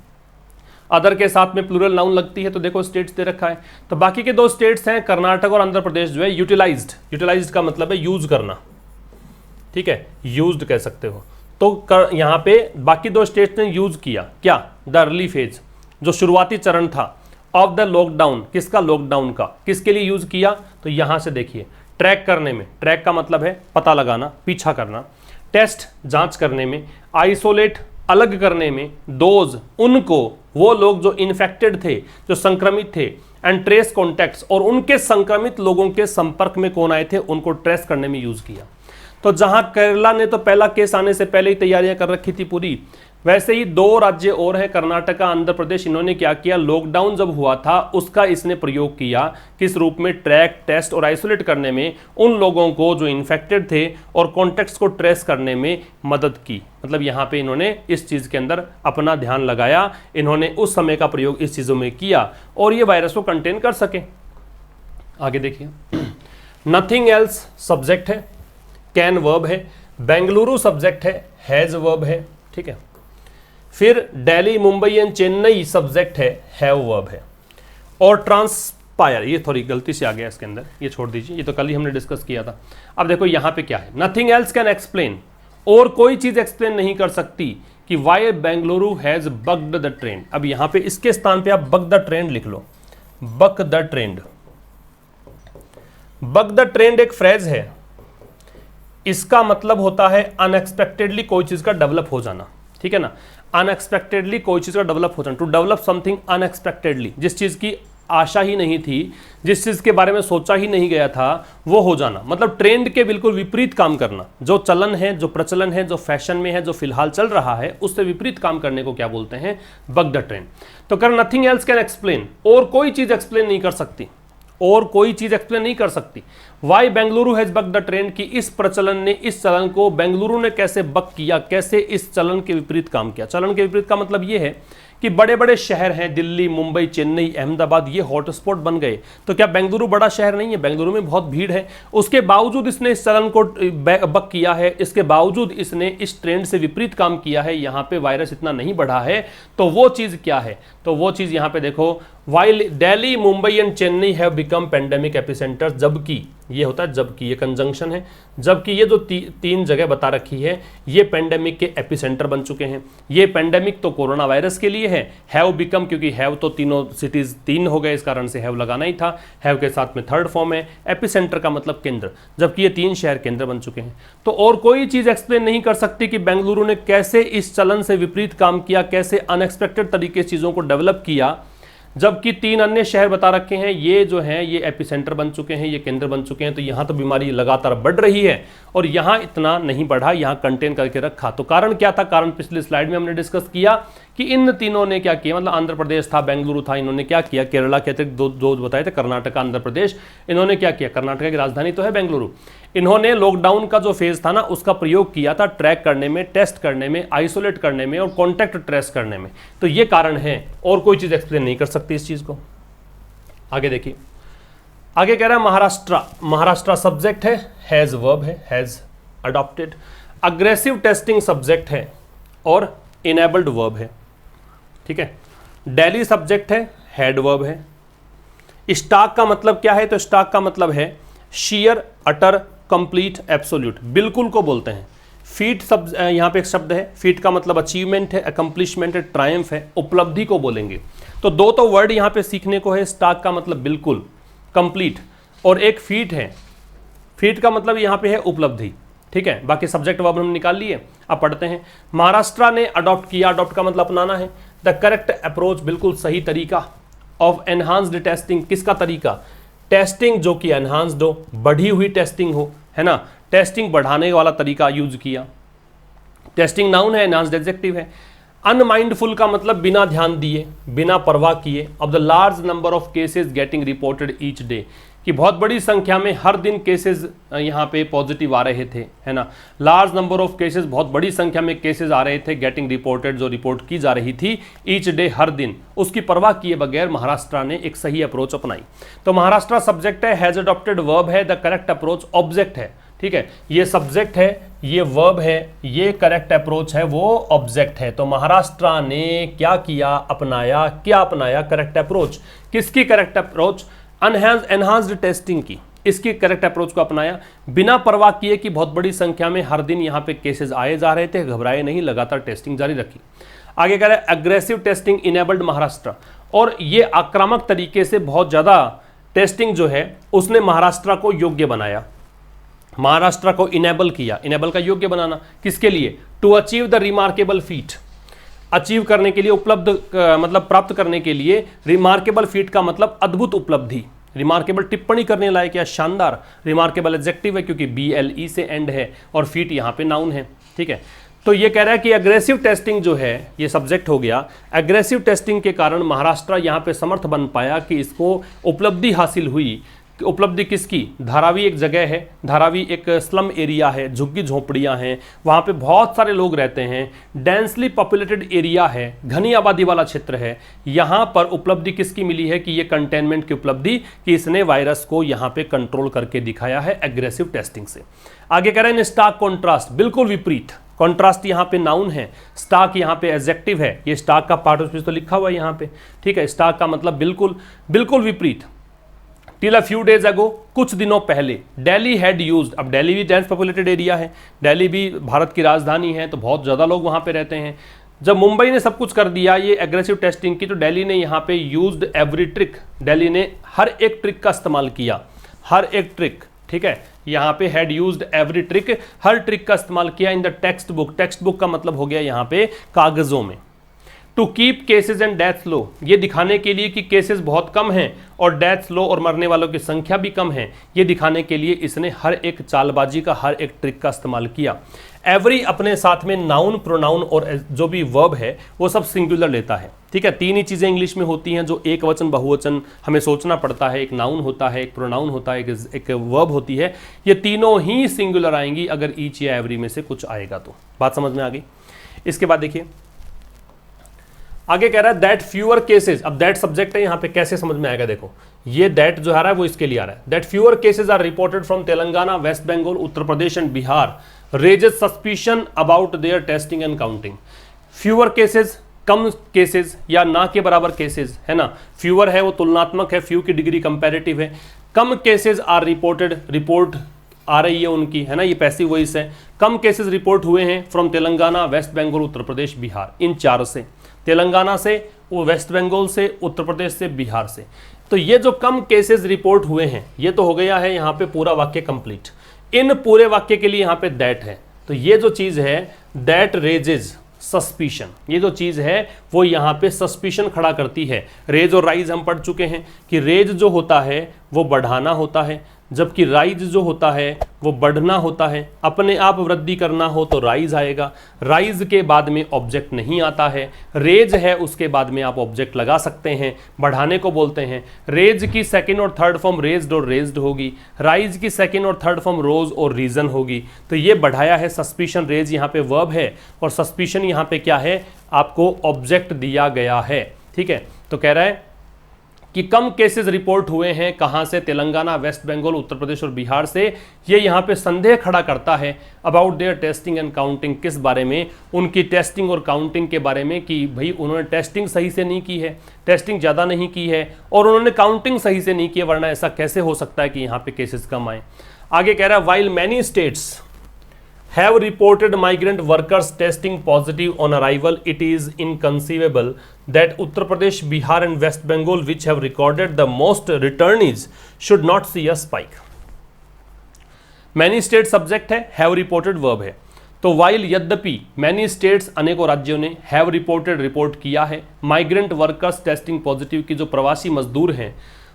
अदर के साथ में प्लूरल नाउन लगती है तो देखो स्टेट्स दे रखा है, तो बाकी के दो स्टेट्स हैं कर्नाटक और आंध्र प्रदेश जो है यूटिलाइज्ड, यूटिलाइज्ड का मतलब है यूज करना, ठीक है, यूज्ड कह सकते हो। तो यहां पे बाकी दो स्टेट्स ने यूज किया क्या, द अर्ली फेज, जो शुरुआती चरण था ऑफ द लॉकडाउन, किसका, लॉकडाउन का, किसके लिए यूज किया, तो यहां से देखिए ट्रैक करने में, ट्रैक का मतलब है पता लगाना, पीछा करना, टेस्ट जांच करने में, आइसोलेट अलग करने में, दोज उनको, वो लोग जो इन्फेक्टेड थे, जो संक्रमित थे, एंड ट्रेस कॉन्टैक्ट्स, और उनके संक्रमित लोगों के संपर्क में कौन आए थे उनको ट्रेस करने में यूज किया। तो जहां केरला ने तो पहला केस आने से पहले ही तैयारियां कर रखी थी पूरी, वैसे ही दो राज्य और हैं कर्नाटक आंध्र प्रदेश, इन्होंने क्या किया, लॉकडाउन जब हुआ था उसका इसने प्रयोग किया, किस रूप में, ट्रैक, टेस्ट और आइसोलेट करने में, उन लोगों को जो इन्फेक्टेड थे और कॉन्टेक्ट्स को ट्रेस करने में मदद की। मतलब यहाँ पे इन्होंने इस चीज़ के अंदर अपना ध्यान लगाया, इन्होंने उस समय का प्रयोग इस चीज़ों में किया और ये वायरस को कंटेन कर सके। आगे देखिए, नथिंग एल्स सब्जेक्ट है, कैन वर्ब है, बेंगलुरु सब्जेक्ट है, हैज वर्ब है, ठीक है। फिर दिल्ली, मुंबई एंड चेन्नई सब्जेक्ट है, हैव वर्ब है। और ट्रांसपायर, ये थोड़ी गलती से आ गया इसके अंदर, ये छोड़ दीजिए, ये तो कल ही हमने डिस्कस किया था। अब देखो यहां पे क्या है, नथिंग एल्स कैन एक्सप्लेन, और कोई चीज एक्सप्लेन नहीं कर सकती कि why Bengaluru has bucked the trend. अब यहां पे इसके स्थान पे आप बग द ट्रेंड लिख लो, buck the trend. Buck the trend एक फ्रेज है, इसका मतलब होता है अनएक्सपेक्टेडली कोई चीज का डेवलप हो जाना, ठीक है ना, अनएक्सपेक्टेडली कोई चीज का डेवलप हो जाना, टू डेवलप समथिंग अनएक्सपेक्टेडली, जिस चीज की आशा ही नहीं थी, जिस चीज के बारे में सोचा ही नहीं गया था वो हो जाना, मतलब ट्रेंड के बिल्कुल विपरीत काम करना। जो चलन है, जो प्रचलन है, जो फैशन में है, जो फिलहाल चल रहा है, उससे विपरीत काम करने को क्या बोलते हैं, बग द ट्रेंड। तो कर नथिंग एल्स कैन एक्सप्लेन, और कोई चीज एक्सप्लेन नहीं कर सकती, और कोई चीज एक्सप्लेन नहीं कर सकती why Bengaluru has buck the trend, की इस प्रचलन ने, इस चलन को बेंगलुरु ने कैसे बक किया, कैसे इस चलन के विपरीत काम किया। चलन के विपरीत का मतलब यह है कि बड़े बड़े शहर हैं, दिल्ली, मुंबई, चेन्नई, अहमदाबाद, ये हॉटस्पॉट बन गए, तो क्या बेंगलुरु बड़ा शहर नहीं है, बेंगलुरु में बहुत भीड़ है, उसके बावजूद इसने इस चलन को बक किया है, इसके बावजूद इसने इस ट्रेंड से विपरीत काम किया है, यहाँ पे वायरस इतना नहीं बढ़ा है, तो वो चीज क्या है, तो वो चीज यहाँ पे देखो, while Delhi, Mumbai and Chennai have become pandemic epicentres, जबकि ये होता है, जबकि ये कंजंक्शन है, जबकि ये जो तीन जगह बता रखी है ये पेंडेमिक के एपिसेंटर बन चुके हैं। ये पेंडेमिक तो कोरोना वायरस के लिए है, हैव बिकम, क्योंकि हैव तो तीनों सिटीज तीन हो गए, इस कारण से हैव लगाना ही था, हैव के साथ में थर्ड फॉर्म है, एपिसेंटर का मतलब केंद्र, जबकि ये तीन शहर केंद्र बन चुके हैं। तो और कोई चीज एक्सप्लेन नहीं कर सकती कि बेंगलुरु ने कैसे इस चलन से विपरीत काम किया, कैसे अनएक्सपेक्टेड तरीके से चीजों को डेवलप किया, जबकि तीन अन्य शहर बता रखे हैं ये जो हैं ये एपिसेंटर बन चुके हैं, ये केंद्र बन चुके हैं। तो यहाँ तो बीमारी लगातार बढ़ रही है और यहाँ इतना नहीं बढ़ा, यहाँ कंटेन करके रखा। तो कारण क्या था, कारण पिछली स्लाइड में हमने डिस्कस किया कि इन तीनों ने क्या किया, मतलब आंध्र प्रदेश था, बेंगलुरु था, इन्होंने क्या किया, केरला के अतिरिक्त दो बताए थे, कर्नाटक, आंध्र प्रदेश, इन्होंने क्या किया, कर्नाटक की राजधानी तो है बेंगलुरु, इन्होंने लॉकडाउन का जो फेज था ना उसका प्रयोग किया था ट्रैक करने में, टेस्ट करने में, आइसोलेट करने में और कॉन्टैक्ट ट्रेस करने में। तो ये कारण है और कोई चीज एक्सप्लेन नहीं कर सकती इस चीज को। आगे देखिए, आगे कह रहा है महाराष्ट्र, महाराष्ट्र सब्जेक्ट है, हैज वर्ब है, has adopted, aggressive testing subject है और इनेबल्ड वर्ब है, ठीक है। दिल्ली सब्जेक्ट है, हेड वर्ब है। स्टॉक का मतलब क्या है, तो स्टॉक का मतलब है शेयर, अटर, कंप्लीट, एब्सोल्यूट, बिल्कुल को बोलते हैं। फीट यहाँ पे एक शब्द है, फीट का मतलब अचीवमेंट है, अकम्प्लिशमेंट है, ट्रायम्फ है, उपलब्धि को बोलेंगे। तो दो तो वर्ड यहाँ पे सीखने को है, स्टॉक का मतलब बिल्कुल, कंप्लीट, और एक फीट है, फीट का मतलब यहाँ पे है उपलब्धि, ठीक है। बाकी सब्जेक्ट वर्ब हम निकाल लिए, अब पढ़ते हैं। महाराष्ट्र ने अडॉप्ट किया, अडॉप्ट का मतलब अपनाना है। द करेक्ट अप्रोच, बिल्कुल सही तरीका, ऑफ एनहांस्ड टेस्टिंग, किसका तरीका, टेस्टिंग जो कि एनहांस्ड हो, बढ़ी हुई टेस्टिंग हो, है ना, टेस्टिंग बढ़ाने वाला तरीका यूज किया। टेस्टिंग नाउन है, एनहांस्ड एडजेक्टिव है। अनमाइंडफुल का मतलब बिना ध्यान दिए, बिना परवाह किए, of the large number of cases getting reported each day, कि बहुत बड़ी संख्या में हर दिन केसेस यहाँ पे पॉजिटिव आ रहे थे, है ना। लार्ज नंबर ऑफ केसेस, बहुत बड़ी संख्या में केसेस आ रहे थे, गेटिंग रिपोर्टेड, जो रिपोर्ट की जा रही थी ईच डे, हर दिन। उसकी परवाह किए बगैर महाराष्ट्र ने एक सही अप्रोच अपनाई। तो महाराष्ट्र सब्जेक्ट है, हैज अडॉप्टेड वर्ब है, द करेक्ट अप्रोच ऑब्जेक्ट है, ठीक है। ये सब्जेक्ट है, ये वर्ब है, ये करेक्ट अप्रोच है, वो ऑब्जेक्ट है। तो महाराष्ट्र ने क्या किया, अपनाया, क्या अपनाया, करेक्ट अप्रोच। किसकी करेक्ट अप्रोच, एनहांस्ड टेस्टिंग की, इसकी करेक्ट अप्रोच को अपनाया, बिना परवाह किए कि बहुत बड़ी संख्या में हर दिन यहाँ पे केसेस आए जा रहे थे, घबराए नहीं, लगातार टेस्टिंग जारी रखी। आगे कह रहे हैं अग्रेसिव टेस्टिंग इनेबल्ड महाराष्ट्र, और ये आक्रामक तरीके से बहुत ज़्यादा टेस्टिंग जो है उसने महाराष्ट्र को योग्य बनाया, महाराष्ट्र को इनेबल किया। इनेबल का योग्य बनाना किसके लिए, to achieve the remarkable feat, achieve करने के लिए, उपलब्ध मतलब प्राप्त करने के लिए। रिमार्केबल फीट का मतलब अद्भुत उपलब्धि, रिमार्केबल टिप्पणी करने लायक या शानदार, रिमार्केबल एडजेक्टिव है क्योंकि BLE से एंड है और फीट यहाँ पे नाउन है, ठीक है। तो ये कह रहा है कि अग्रेसिव टेस्टिंग जो है, ये सब्जेक्ट हो गया, अग्रेसिव टेस्टिंग के कारण महाराष्ट्र यहाँ पे समर्थ बन पाया कि इसको उपलब्धि हासिल हुई। उपलब्धि किसकी, धारावी एक जगह है, धारावी एक स्लम एरिया है, झुग्गी झोपड़ियाँ हैं, वहाँ पे बहुत सारे लोग रहते हैं, डेंसली पॉपुलेटेड एरिया है, घनी आबादी वाला क्षेत्र है। यहाँ पर उपलब्धि किसकी मिली है कि ये कंटेनमेंट की उपलब्धि, कि इसने वायरस को यहाँ पे कंट्रोल करके दिखाया है एग्रेसिव टेस्टिंग से। आगे कह रहे हैं स्टार्क कॉन्ट्रास्ट, बिल्कुल विपरीत। कॉन्ट्रास्ट यहाँ पे नाउन है, स्टार्क यहाँ पे एडजेक्टिव है, ये स्टार्क का पार्ट ऑफ स्पीच तो लिखा हुआ है यहाँ पे, ठीक है। स्टार्क का मतलब बिल्कुल, बिल्कुल विपरीत। Till a few days ago, कुछ दिनों पहले, दिल्ली हैड यूज्ड, अब दिल्ली भी डेंस पॉपुलेटेड एरिया है, दिल्ली भी भारत की राजधानी है, तो बहुत ज़्यादा लोग वहाँ पे रहते हैं। जब मुंबई ने सब कुछ कर दिया ये एग्रेसिव टेस्टिंग की, तो दिल्ली ने यहाँ पे यूज्ड एवरी ट्रिक, दिल्ली ने हर एक ट्रिक का इस्तेमाल किया, हर एक ट्रिक, ठीक है। यहाँ पे हैड यूज्ड एवरी ट्रिक, हर ट्रिक का इस्तेमाल किया in the textbook, textbook का मतलब हो गया यहाँ पे कागजों में। To keep cases and deaths low, ये दिखाने के लिए कि केसेस बहुत कम हैं और डेथ्स लो और मरने वालों की संख्या भी कम है, ये दिखाने के लिए इसने हर एक चालबाजी का, हर एक ट्रिक का इस्तेमाल किया। एवरी अपने साथ में नाउन, प्रोनाउन और जो भी वर्ब है वो सब सिंगुलर लेता है, ठीक है। तीन ही चीज़ें इंग्लिश में होती हैं जो एक वचन बहुवचन हमें सोचना पड़ता है, एक नाउन होता है, एक प्रोनाउन होता है, एक वर्ब होती है, ये तीनों ही सिंगुलर आएंगी अगर ईच या एवरी में से कुछ आएगा तो। बात समझ में आ गई। इसके बाद देखिए आगे कह रहा है दैट फ्यूअर केसेस, अब दैट सब्जेक्ट है यहाँ पे, कैसे समझ में आएगा देखो, ये दैट जो आ रहा है वो इसके लिए आ रहा है। That fewer cases are reported from Telangana, West Bengal, Uttar Pradesh and Bihar, raises suspicion about their testing and counting. Fewer cases, कम केसेस या ना के बराबर केसेस, है ना। फ्यूअर है वो तुलनात्मक है, फ्यू की डिग्री कंपैरेटिव है। कम केसेस आर रिपोर्टेड, रिपोर्ट आ रही है उनकी, है ना, ये पैसिव वॉइस है। कम केसेस रिपोर्ट हुए हैं फ्रॉम तेलंगाना, वेस्ट बंगाल, उत्तर प्रदेश, बिहार, इन चार से, तेलंगाना से, वो वेस्ट बंगाल से, उत्तर प्रदेश से, बिहार से। तो ये जो कम केसेस रिपोर्ट हुए हैं, ये तो हो गया है यहाँ पे पूरा वाक्य कंप्लीट। इन पूरे वाक्य के लिए यहाँ पे दैट है, तो ये जो चीज़ है दैट रेजेज सस्पिशन, ये जो चीज़ है वो यहाँ पे सस्पिशन खड़ा करती है। रेज और राइज हम पढ़ चुके हैं कि रेज जो होता है वो बढ़ाना होता है, जबकि राइज जो होता है वो बढ़ना होता है। अपने आप वृद्धि करना हो तो राइज आएगा, राइज के बाद में ऑब्जेक्ट नहीं आता है। रेज है उसके बाद में आप ऑब्जेक्ट लगा सकते हैं, बढ़ाने को बोलते हैं। रेज की सेकंड और थर्ड फॉर्म रेज्ड और रेज्ड होगी, राइज की सेकंड और थर्ड फॉर्म रोज और रीजन होगी। तो ये बढ़ाया है सस्पिशन, रेज यहाँ पे वर्ब है और सस्पिशन यहाँ पे क्या है, आपको ऑब्जेक्ट दिया गया है, ठीक है। तो कह रहा है कि कम केसेस रिपोर्ट हुए हैं, कहां से, तेलंगाना, वेस्ट बंगाल, उत्तर प्रदेश और बिहार से। ये यहां पे संदेह खड़ा करता है about their testing and counting, किस बारे में, उनकी टेस्टिंग और काउंटिंग के बारे में, कि भाई उन्होंने टेस्टिंग सही से नहीं की है, टेस्टिंग ज़्यादा नहीं की है और उन्होंने काउंटिंग सही से नहीं की है, वरना ऐसा कैसे हो सकता है कि यहाँ पे केसेस कम आए। आगे कह रहा है while many states have reported migrant workers testing positive on arrival, it is inconceivable that Uttar Pradesh, Bihar and West Bengal, which have recorded the most returnees, should not see a spike. Many states subject है, have reported verb है। तो while यद्यपि many states अनेकों राज्यों ने have reported report किया है migrant workers testing positive की जो प्रवासी मजदूर हैं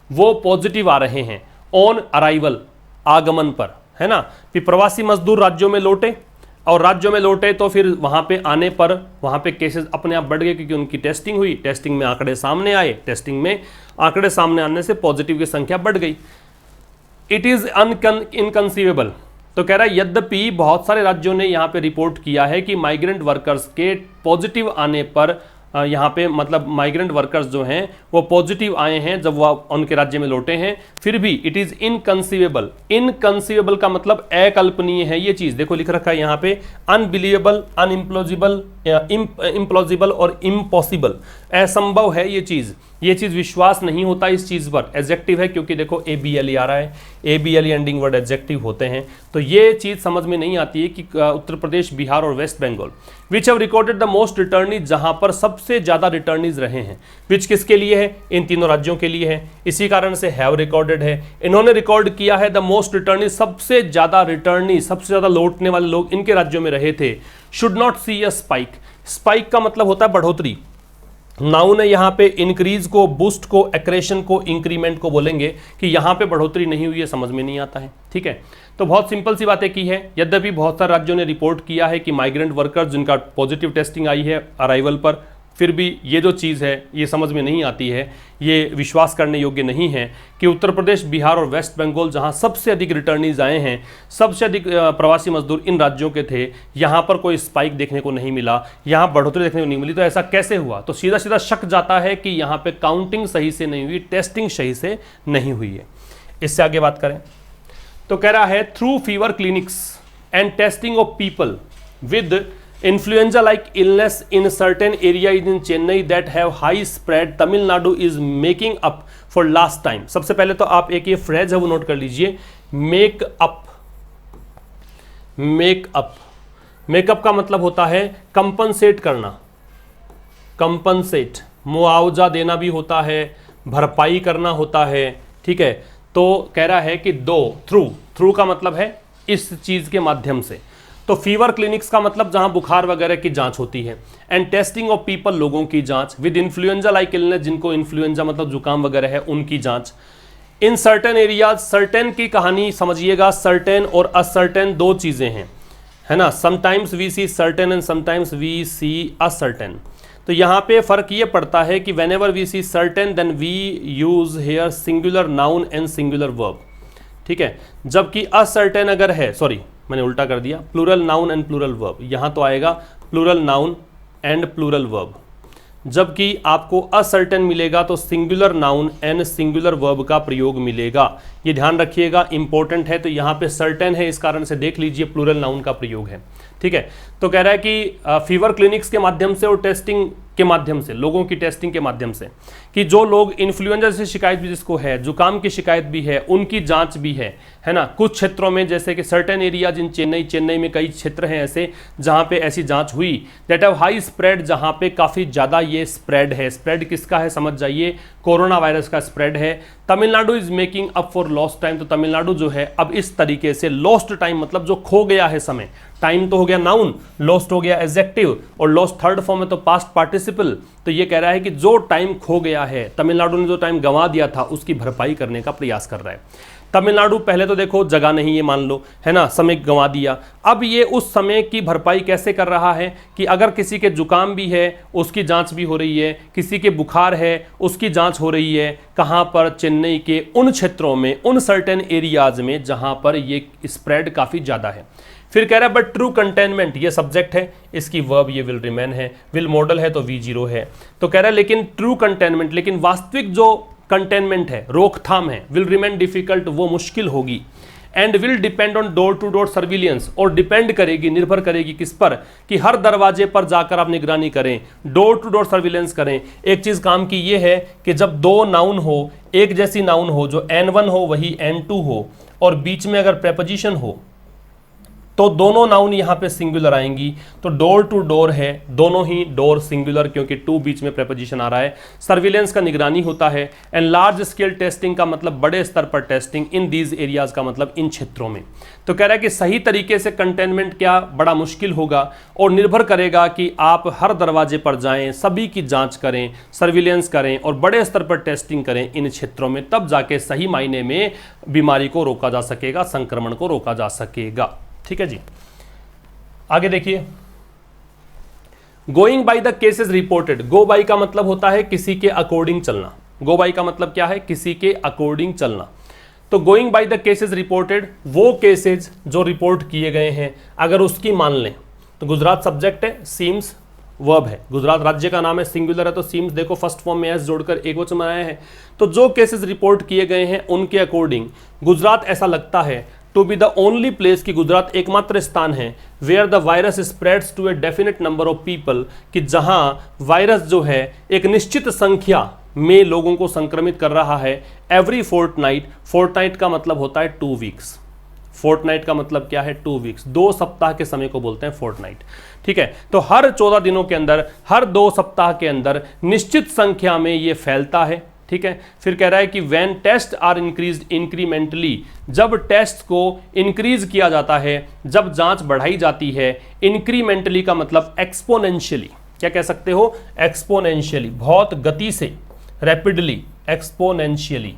वो पॉजिटिव आ रहे हैं on arrival आगमन पर, है ना। फिर प्रवासी मजदूर राज्यों में लौटे और राज्यों में लौटे तो फिर वहाँ पे आने पर वहाँ पे केसेस अपने आप बढ़ गए क्योंकि उनकी टेस्टिंग हुई, टेस्टिंग में आंकड़े सामने आए, टेस्टिंग में आंकड़े सामने आने से पॉजिटिव की संख्या बढ़ गई। It is inconceivable. तो कह रहा है यद्यपि बहुत सारे राज्यों ने यहाँ पे रिपोर्ट किया है कि माइग्रेंट वर्कर्स के पॉजिटिव आने पर यहाँ पे मतलब माइग्रेंट वर्कर्स जो हैं वो पॉजिटिव आए हैं जब वो उनके राज्य में लौटे हैं, फिर भी इट इज इनकंसीवेबल। इनकंसीवेबल का मतलब अकल्पनीय है ये चीज। देखो लिख रखा है यहाँ पे अनबिलीवेबल, अनइम्प्लॉजिबल, इम्प्लॉजिबल और इम्पॉसिबल। असंभव है ये चीज विश्वास नहीं होता इस चीज पर। एडजेक्टिव है क्योंकि देखो ABLE आ रहा है, ABLE एंडिंग वर्ड एडजेक्टिव होते हैं। तो ये चीज समझ में नहीं आती है कि उत्तर प्रदेश, बिहार और West Bengal which have recorded the most returnees, जहां पर सबसे ज्यादा रिटर्नीज रहे हैं। विच किसके लिए है? इन तीनों राज्यों के लिए है, इसी कारण से हैव रिकॉर्डेड है। इन्होंने रिकॉर्ड किया है द मोस्ट रिटर्नीज, सबसे ज्यादा रिटर्नी, सबसे ज्यादा लौटने वाले लोग इनके राज्यों में रहे थे। Should not see a spike. Spike का मतलब होता है बढ़ोतरी। नाउन है यहाँ पे इंक्रीज को, बूस्ट को, एक्रेशन को, इंक्रीमेंट को बोलेंगे कि यहाँ पे बढ़ोतरी नहीं हुई है, समझ में नहीं आता है। ठीक है, तो बहुत सिंपल सी बातें की है। यद्यपि बहुत सारे राज्यों ने रिपोर्ट किया है कि माइग्रेंट वर्कर्स जिनका पॉजिटिव टेस्टिंग आई है अराइवल पर, फिर भी ये जो चीज़ है ये समझ में नहीं आती है, ये विश्वास करने योग्य नहीं है कि उत्तर प्रदेश, बिहार और वेस्ट बंगाल जहां सबसे अधिक रिटर्नीज आए हैं, सबसे अधिक प्रवासी मजदूर इन राज्यों के थे, यहां पर कोई स्पाइक देखने को नहीं मिला, यहां बढ़ोतरी देखने को नहीं मिली। तो ऐसा कैसे हुआ? तो सीधा सीधा शक जाता है कि यहां पे काउंटिंग सही से नहीं हुई, टेस्टिंग सही से नहीं हुई है। इससे आगे बात करें तो कह रहा है through fever clinics and testing of people with influenza like illness in certain areas in Chennai that have high spread, Tamil Nadu is making up for last time। सबसे पहले तो आप एक ये फ्रेज है वो नोट कर लीजिए, मेक अप। मेकअप का मतलब होता है कंपनसेट करना, कंपनसेट, मुआवजा देना भी होता है, भरपाई करना होता है। ठीक है, तो कह रहा है कि थ्रू का मतलब है इस चीज के माध्यम से। तो फीवर क्लिनिक्स का मतलब जहां बुखार वगैरह की जांच होती है, एंड टेस्टिंग ऑफ पीपल, लोगों की जांच, विद इन्फ्लुएंजा लाइक इलनेस, जिनको इन्फ्लुएंजा मतलब जुकाम वगैरह है उनकी जांच। इन सर्टेन एरियाज, सर्टेन की कहानी समझिएगा, सर्टेन और असर्टेन दो चीजें हैं, है ना। Sometimes we see certain and sometimes we see uncertain. तो यहाँ पे फर्क ये पड़ता है कि whenever we see certain then we use here singular noun and singular verb. ठीक है, जबकि असर्टेन अगर है, सॉरी मैंने उल्टा कर दिया, plural noun and plural verb, यहां तो आएगा plural noun and plural verb. जबकि आपको असर्टेन मिलेगा तो singular noun and singular verb का प्रयोग मिलेगा। ये ध्यान रखिएगा, इंपॉर्टेंट है। तो यहाँ पे सर्टेन है, इस कारण से देख लीजिए प्लूरल नाउन का प्रयोग है। ठीक है, तो कह रहा है कि फीवर क्लिनिक्स के माध्यम से और टेस्टिंग के माध्यम से, लोगों की टेस्टिंग के माध्यम से, कि जो लोग इन्फ्लुएंजा से शिकायत भी जिसको है, जुकाम की शिकायत भी है, उनकी जांच भी है ना। कुछ क्षेत्रों में जैसे कि सर्टेन एरियाज इन चेन्नई में कई क्षेत्र हैं ऐसे जहां पे ऐसी जांच हुई, दैट हैव हाई स्प्रेड, जहां पे काफ़ी ज़्यादा ये स्प्रेड है। स्प्रेड किसका है समझ जाइए, कोरोना वायरस का स्प्रेड है। Tamil Nadu is making up for lost time. तो तमिलनाडु जो है अब इस तरीके से, लॉस्ट टाइम मतलब जो खो गया है समय, टाइम तो हो गया नाउन, लॉस्ट हो गया एडजेक्टिव, और लॉस्ट थर्ड फॉर्म है तो पास्ट पार्टिसिपल। तो ये कह रहा है कि जो टाइम खो गया है, तमिलनाडु ने जो टाइम गंवा दिया था उसकी भरपाई करने का प्रयास कर रहा है। तमिलनाडु पहले तो देखो जगह नहीं, ये मान लो, है ना, समय गंवा दिया। अब ये उस समय की भरपाई कैसे कर रहा है कि अगर किसी के जुकाम भी है उसकी जांच भी हो रही है, किसी के बुखार है उसकी जांच हो रही है। कहाँ पर? चेन्नई के उन क्षेत्रों में, उन सर्टेन एरियाज में जहां पर ये स्प्रेड काफ़ी ज़्यादा है। फिर कह रहा है बट ट्रू कंटेनमेंट, ये सब्जेक्ट है, इसकी वर्ब ये विल रिमेन है, विल मॉडल है तो V0 है। तो कह रहा है लेकिन ट्रू कंटेनमेंट, लेकिन वास्तविक जो कंटेनमेंट है, रोकथाम है, विल रिमेन डिफिकल्ट, वो मुश्किल होगी। And will depend on door to door surveillance, और डिपेंड करेगी, निर्भर करेगी किस पर, कि हर दरवाजे पर जाकर आप निगरानी करें, डोर टू डोर सर्विलेंस करें। एक चीज काम की ये है कि जब दो नाउन हो, एक जैसी नाउन हो, जो N1 हो वही N2 हो, और बीच में अगर प्रेपोजिशन हो तो दोनों नाउन यहाँ पे सिंगुलर आएंगी। तो डोर टू डोर है, दोनों ही डोर सिंगुलर, क्योंकि टू बीच में प्रेपोजिशन आ रहा है। सर्विलेंस का निगरानी होता है। एंड लार्ज स्केल टेस्टिंग का मतलब बड़े स्तर पर टेस्टिंग, इन दीज एरियाज का मतलब इन क्षेत्रों में। तो कह रहा है कि सही तरीके से कंटेनमेंट क्या, बड़ा मुश्किल होगा, और निर्भर करेगा कि आप हर दरवाजे पर जाएं, सभी की जांच करें, सर्विलेंस करें और बड़े स्तर पर टेस्टिंग करें इन क्षेत्रों में, तब जाके सही मायने में बीमारी को रोका जा सकेगा, संक्रमण को रोका जा सकेगा। ठीक है जी, आगे देखिए, going by the cases reported. Go by का मतलब होता है किसी के अकॉर्डिंग चलना। गो बाई का मतलब क्या है? किसी के अकॉर्डिंग चलना। तो going by the cases reported, वो केसेस जो रिपोर्ट किए गए हैं अगर उसकी मान लें, तो गुजरात सब्जेक्ट है, सीम्स वर्ब है, गुजरात राज्य का नाम है, सिंगुलर है, तो सीम्स देखो फर्स्ट फॉर्म में एस जोड़कर एक वचन बनाया है। तो जो केसेस रिपोर्ट किए गए हैं उनके अकॉर्डिंग गुजरात ऐसा लगता है to be the only place, कि गुजरात एकमात्र स्थान है where the virus spreads to a definite number of people, कि जहां वायरस जो है एक निश्चित संख्या में लोगों को संक्रमित कर रहा है एवरी फोर्टनाइट। फोर्टनाइट का मतलब होता है 2 वीक्स। फोर्टनाइट का मतलब क्या है? 2 वीक्स, 2 सप्ताह के समय को बोलते हैं फोर्टनाइट। ठीक है, तो हर 14 दिनों के अंदर, हर 2 सप्ताह के अंदर निश्चित संख्या में ये फैलता है। ठीक है, फिर कह रहा है कि when test are increased incrementally, जब टेस्ट को इंक्रीज किया जाता है, जब जांच बढ़ाई जाती है। इंक्रीमेंटली का मतलब एक्सपोनेंशियली, क्या कह सकते हो? एक्सपोनेंशियली, बहुत गति से, रैपिडली, एक्सपोनेंशियली।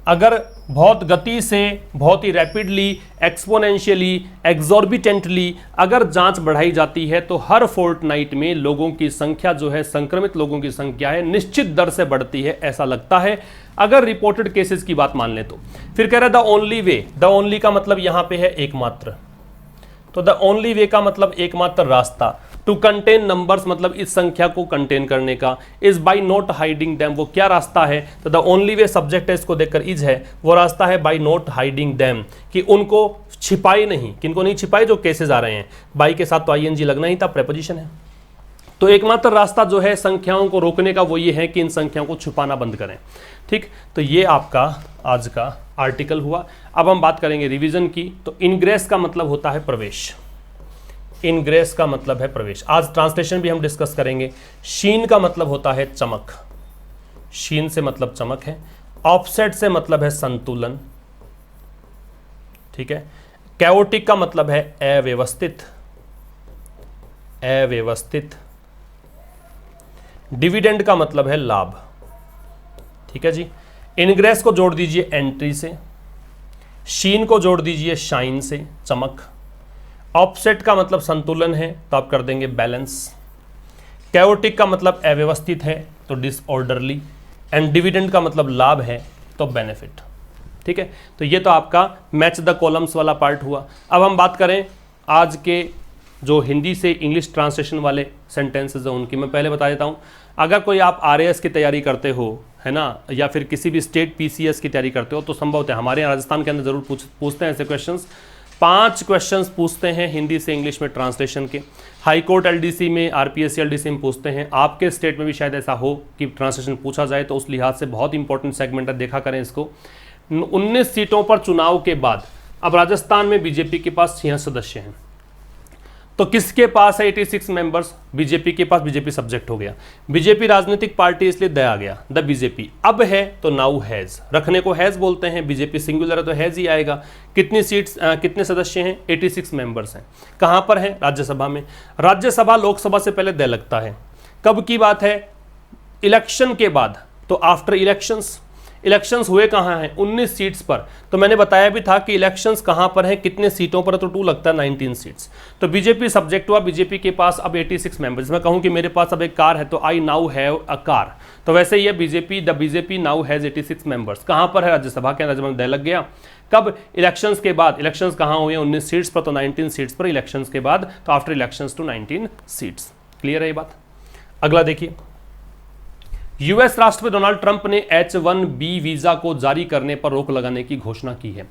अगर बहुत गति से, बहुत ही रैपिडली, एक्सपोनेंशियली, एक्सॉर्बिटेंटली अगर जांच बढ़ाई जाती है तो हर फोर्टनाइट में लोगों की संख्या जो है, संक्रमित लोगों की संख्या है, निश्चित दर से बढ़ती है, ऐसा लगता है अगर रिपोर्टेड केसेस की बात मान ले तो। फिर कह रहा है the only way, the only का मतलब यहां पे है एकमात्र, तो द ओनली वे का मतलब एकमात्र रास्ता। टू कंटेन नंबर्स मतलब इस संख्या को कंटेन करने का। Is by not hiding them, वो क्या रास्ता है? तो द ओनली वे सब्जेक्ट है, इसको देखकर इज है, वो रास्ता है बाई नॉट हाइडिंग देम, कि उनको छिपाए नहीं। किनको नहीं छिपाए? जो केसेस आ रहे हैं। बाई के साथ तो आईएनजी लगना ही था, प्रेपोजिशन है। तो एकमात्र रास्ता जो है संख्याओं को रोकने का वो ये है कि इन संख्याओं को छुपाना बंद करें। ठीक, तो ये आपका आज का आर्टिकल हुआ। अब हम बात करेंगे रिवीजन की। तो इनग्रेस का मतलब होता है प्रवेश, इनग्रेस का मतलब है प्रवेश। आज ट्रांसलेशन भी हम डिस्कस करेंगे। शीन का मतलब होता है चमक, शीन से मतलब चमक है। ऑफसेट से मतलब है संतुलन। ठीक है, कैओटिक का मतलब है अव्यवस्थित, अव्यवस्थित। डिविडेंड का मतलब है लाभ। ठीक है जी, इनग्रेस को जोड़ दीजिए एंट्री से, शीन को जोड़ दीजिए शाइन से, चमक। ऑफसेट का मतलब संतुलन है, तो आप कर देंगे बैलेंस। कैओटिक का मतलब अव्यवस्थित है, तो डिसऑर्डरली। एंड डिविडेंड का मतलब लाभ है, तो बेनिफिट। ठीक है, तो ये तो आपका मैच द कॉलम्स वाला पार्ट हुआ। अब हम बात करें आज के जो हिंदी से इंग्लिश ट्रांसलेशन वाले सेंटेंसेज हैं उनकी। मैं पहले बता देता हूँ, अगर कोई आप आरएएस की तैयारी करते हो, है ना, या फिर किसी भी स्टेट पीसीएस की तैयारी करते हो, तो संभवतः हमारे यहाँ राजस्थान के अंदर जरूर पूछते हैं ऐसे क्वेश्चंस। 5 क्वेश्चंस पूछते हैं हिंदी से इंग्लिश में ट्रांसलेशन के। हाई कोर्ट एलडीसी में, आरपीएससी एलडीसी में पूछते हैं। आपके स्टेट में भी शायद ऐसा हो कि ट्रांसलेशन पूछा जाए, तो उस लिहाज से बहुत इंपॉर्टेंट सेगमेंट है, देखा करें इसको। 19 सीटों पर चुनाव के बाद अब राजस्थान में बीजेपी के पास 6 सदस्य हैं, तो किसके पास है 86 मेंबर्स? बीजेपी के पास। बीजेपी सब्जेक्ट हो गया, बीजेपी राजनीतिक पार्टी इसलिए द आ गया, द बीजेपी। अब है तो नाउ हैज, रखने को हैज बोलते हैं, बीजेपी सिंगुलर है तो हैज ही आएगा। कितनी सीट्स, कितने सदस्य हैं? 86 मेंबर्स हैं। कहां पर है? राज्यसभा में। राज्यसभा लोकसभा से पहले द लगता है। कब की बात है? इलेक्शन के बाद, तो आफ्टर इलेक्शंस। इलेक्शंस हुए कहाँ हैं? 19 सीट्स पर। तो मैंने बताया भी था कि इलेक्शंस कहाँ पर है, कितने सीटों पर, तो 2 लगता है, 19 सीट्स। तो बीजेपी सब्जेक्ट हुआ, बीजेपी के पास अब 86 मेंबर्स। मैं कहूँ कि मेरे पास अब एक कार है, तो I now have a car, तो वैसे ही है BJP, the BJP now has 86 members. कहाँ पर है? राज्यसभा के अंदर, दे लग गया। कब? इलेक्शंस के बाद। इलेक्शंस कहाँ हुए? 19 सीट्स पर, तो 19 सीट्स पर इलेक्शंस के बाद, तो आफ्टर इलेक्शंस टू 19 सीट्स। क्लियर है ये बात? अगला देखिए, यूएस राष्ट्रपति डोनाल्ड ट्रंप ने H1B वीजा को जारी करने पर रोक लगाने की घोषणा की है।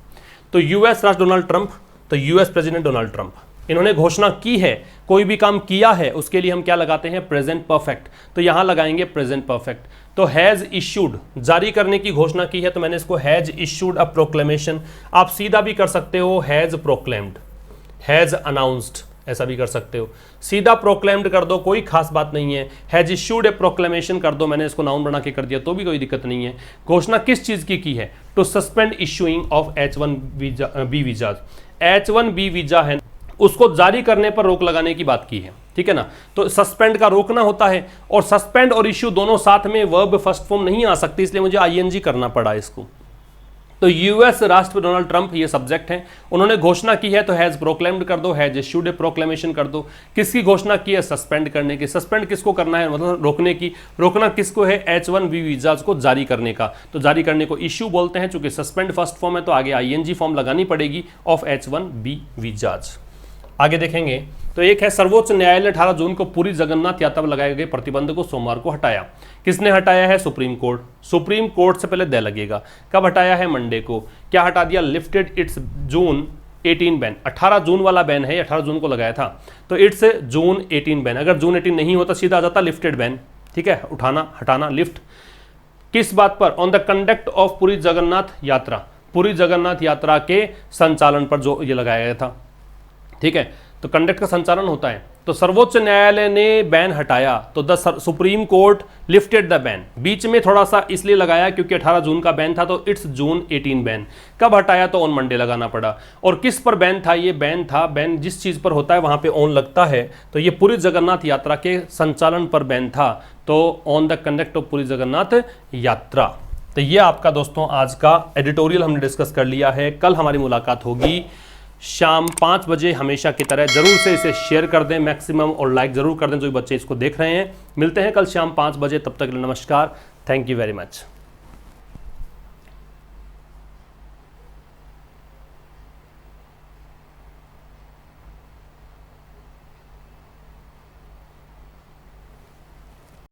तो यूएस राष्ट्रपति डोनाल्ड ट्रंप, तो यूएस प्रेसिडेंट डोनाल्ड ट्रंप, इन्होंने घोषणा की है। कोई भी काम किया है उसके लिए हम क्या लगाते हैं? Present perfect. तो यहां लगाएंगे प्रेजेंट परफेक्ट। तो हैज इश्यूड, जारी करने की घोषणा की है, तो मैंने इसको हैज इश्यूड अ प्रोक्लेमेशन। आप सीधा भी कर सकते हो हैज प्रोक्लेम्ड, हैज अनाउंस्ड, ऐसा भी कर सकते हो। सीधा प्रोक्लेम्ड कर दो, कोई खास बात नहीं है। हैज इश्यूड ए प्रोक्लेमेशन कर दो, मैंने इसको नाउन बना के कर दिया तो भी कोई दिक्कत नहीं है। घोषणा किस चीज की है? To suspend issuing of H1B visa. H1B visa है, उसको जारी करने पर रोक लगाने की बात की है। ठीक है ना, तो सस्पेंड का रोकना होता है, और सस्पेंड और इश्यू दोनों साथ में, वर्ब फर्स्ट फॉर्म नहीं आ सकती, इसलिए मुझे आईएनजी करना पड़ा इसको। तो यूएस राष्ट्रपति डोनाल्ड ट्रंप ये सब्जेक्ट है, उन्होंने घोषणा की है तो हैज प्रोक्लेम्ड कर दो, हैज इश्यूड ए प्रोक्लेमेशन कर दो। किसकी घोषणा की है? सस्पेंड करने की। सस्पेंड किसको करना है? मतलब रोकने की। रोकना किसको है? H1B वीजाज को जारी करने का। तो जारी करने को इश्यू बोलते हैं, चूंकि सस्पेंड फर्स्ट फॉर्म है तो आगे ING फॉर्म लगानी पड़ेगी ऑफ H1B वीजाज। आगे देखेंगे तो एक है सर्वोच्च न्यायालय ने 18 जून को पुरी जगन्नाथ यात्रा पर लगाए गए प्रतिबंध को सोमवार को हटाया। किसने हटाया है? Supreme court. सुप्रीम कोर्ट से पहले दे लगेगा। कब हटाया है? मंडे को। क्या हटा दिया? Lifted it's June 18 ban. 18 जून वाला बैन है, 18 जून को लगाया था, तो इट्स जून 18 बैन। अगर जून 18 नहीं होता सीधा आ जाता लिफ्टेड बैन। ठीक है, उठाना, हटाना, लिफ्ट। किस बात पर? On the conduct of Puri Jagannath यात्रा। पुरी जगन्नाथ यात्रा के संचालन पर जो ये लगाया गया था। ठीक है, तो कंडक्ट का संचालन होता है। तो सर्वोच्च न्यायालय ने बैन हटाया, तो the supreme court lifted the ban. बीच में थोड़ा सा इसलिए लगाया क्योंकि 18 जून का बैन था, तो इट्स जून 18 बैन। कब हटाया? तो ऑन मंडे लगाना पड़ा। और किस पर बैन था? ये बैन था, बैन जिस चीज़ पर होता है वहाँ पे ऑन लगता है, तो ये पूरी जगन्नाथ यात्रा के संचालन पर बैन था, तो ऑन द कंडक्ट ऑफ पूरी जगन्नाथ यात्रा। तो ये आपका दोस्तों आज का एडिटोरियल हमने डिस्कस कर लिया है। कल हमारी मुलाकात होगी शाम 5 बजे हमेशा की तरह। जरूर से इसे शेयर कर दें मैक्सिमम और लाइक जरूर कर दें जो बच्चे इसको देख रहे हैं। मिलते हैं कल शाम 5 बजे, तब तक के लिए नमस्कार। Thank you very much.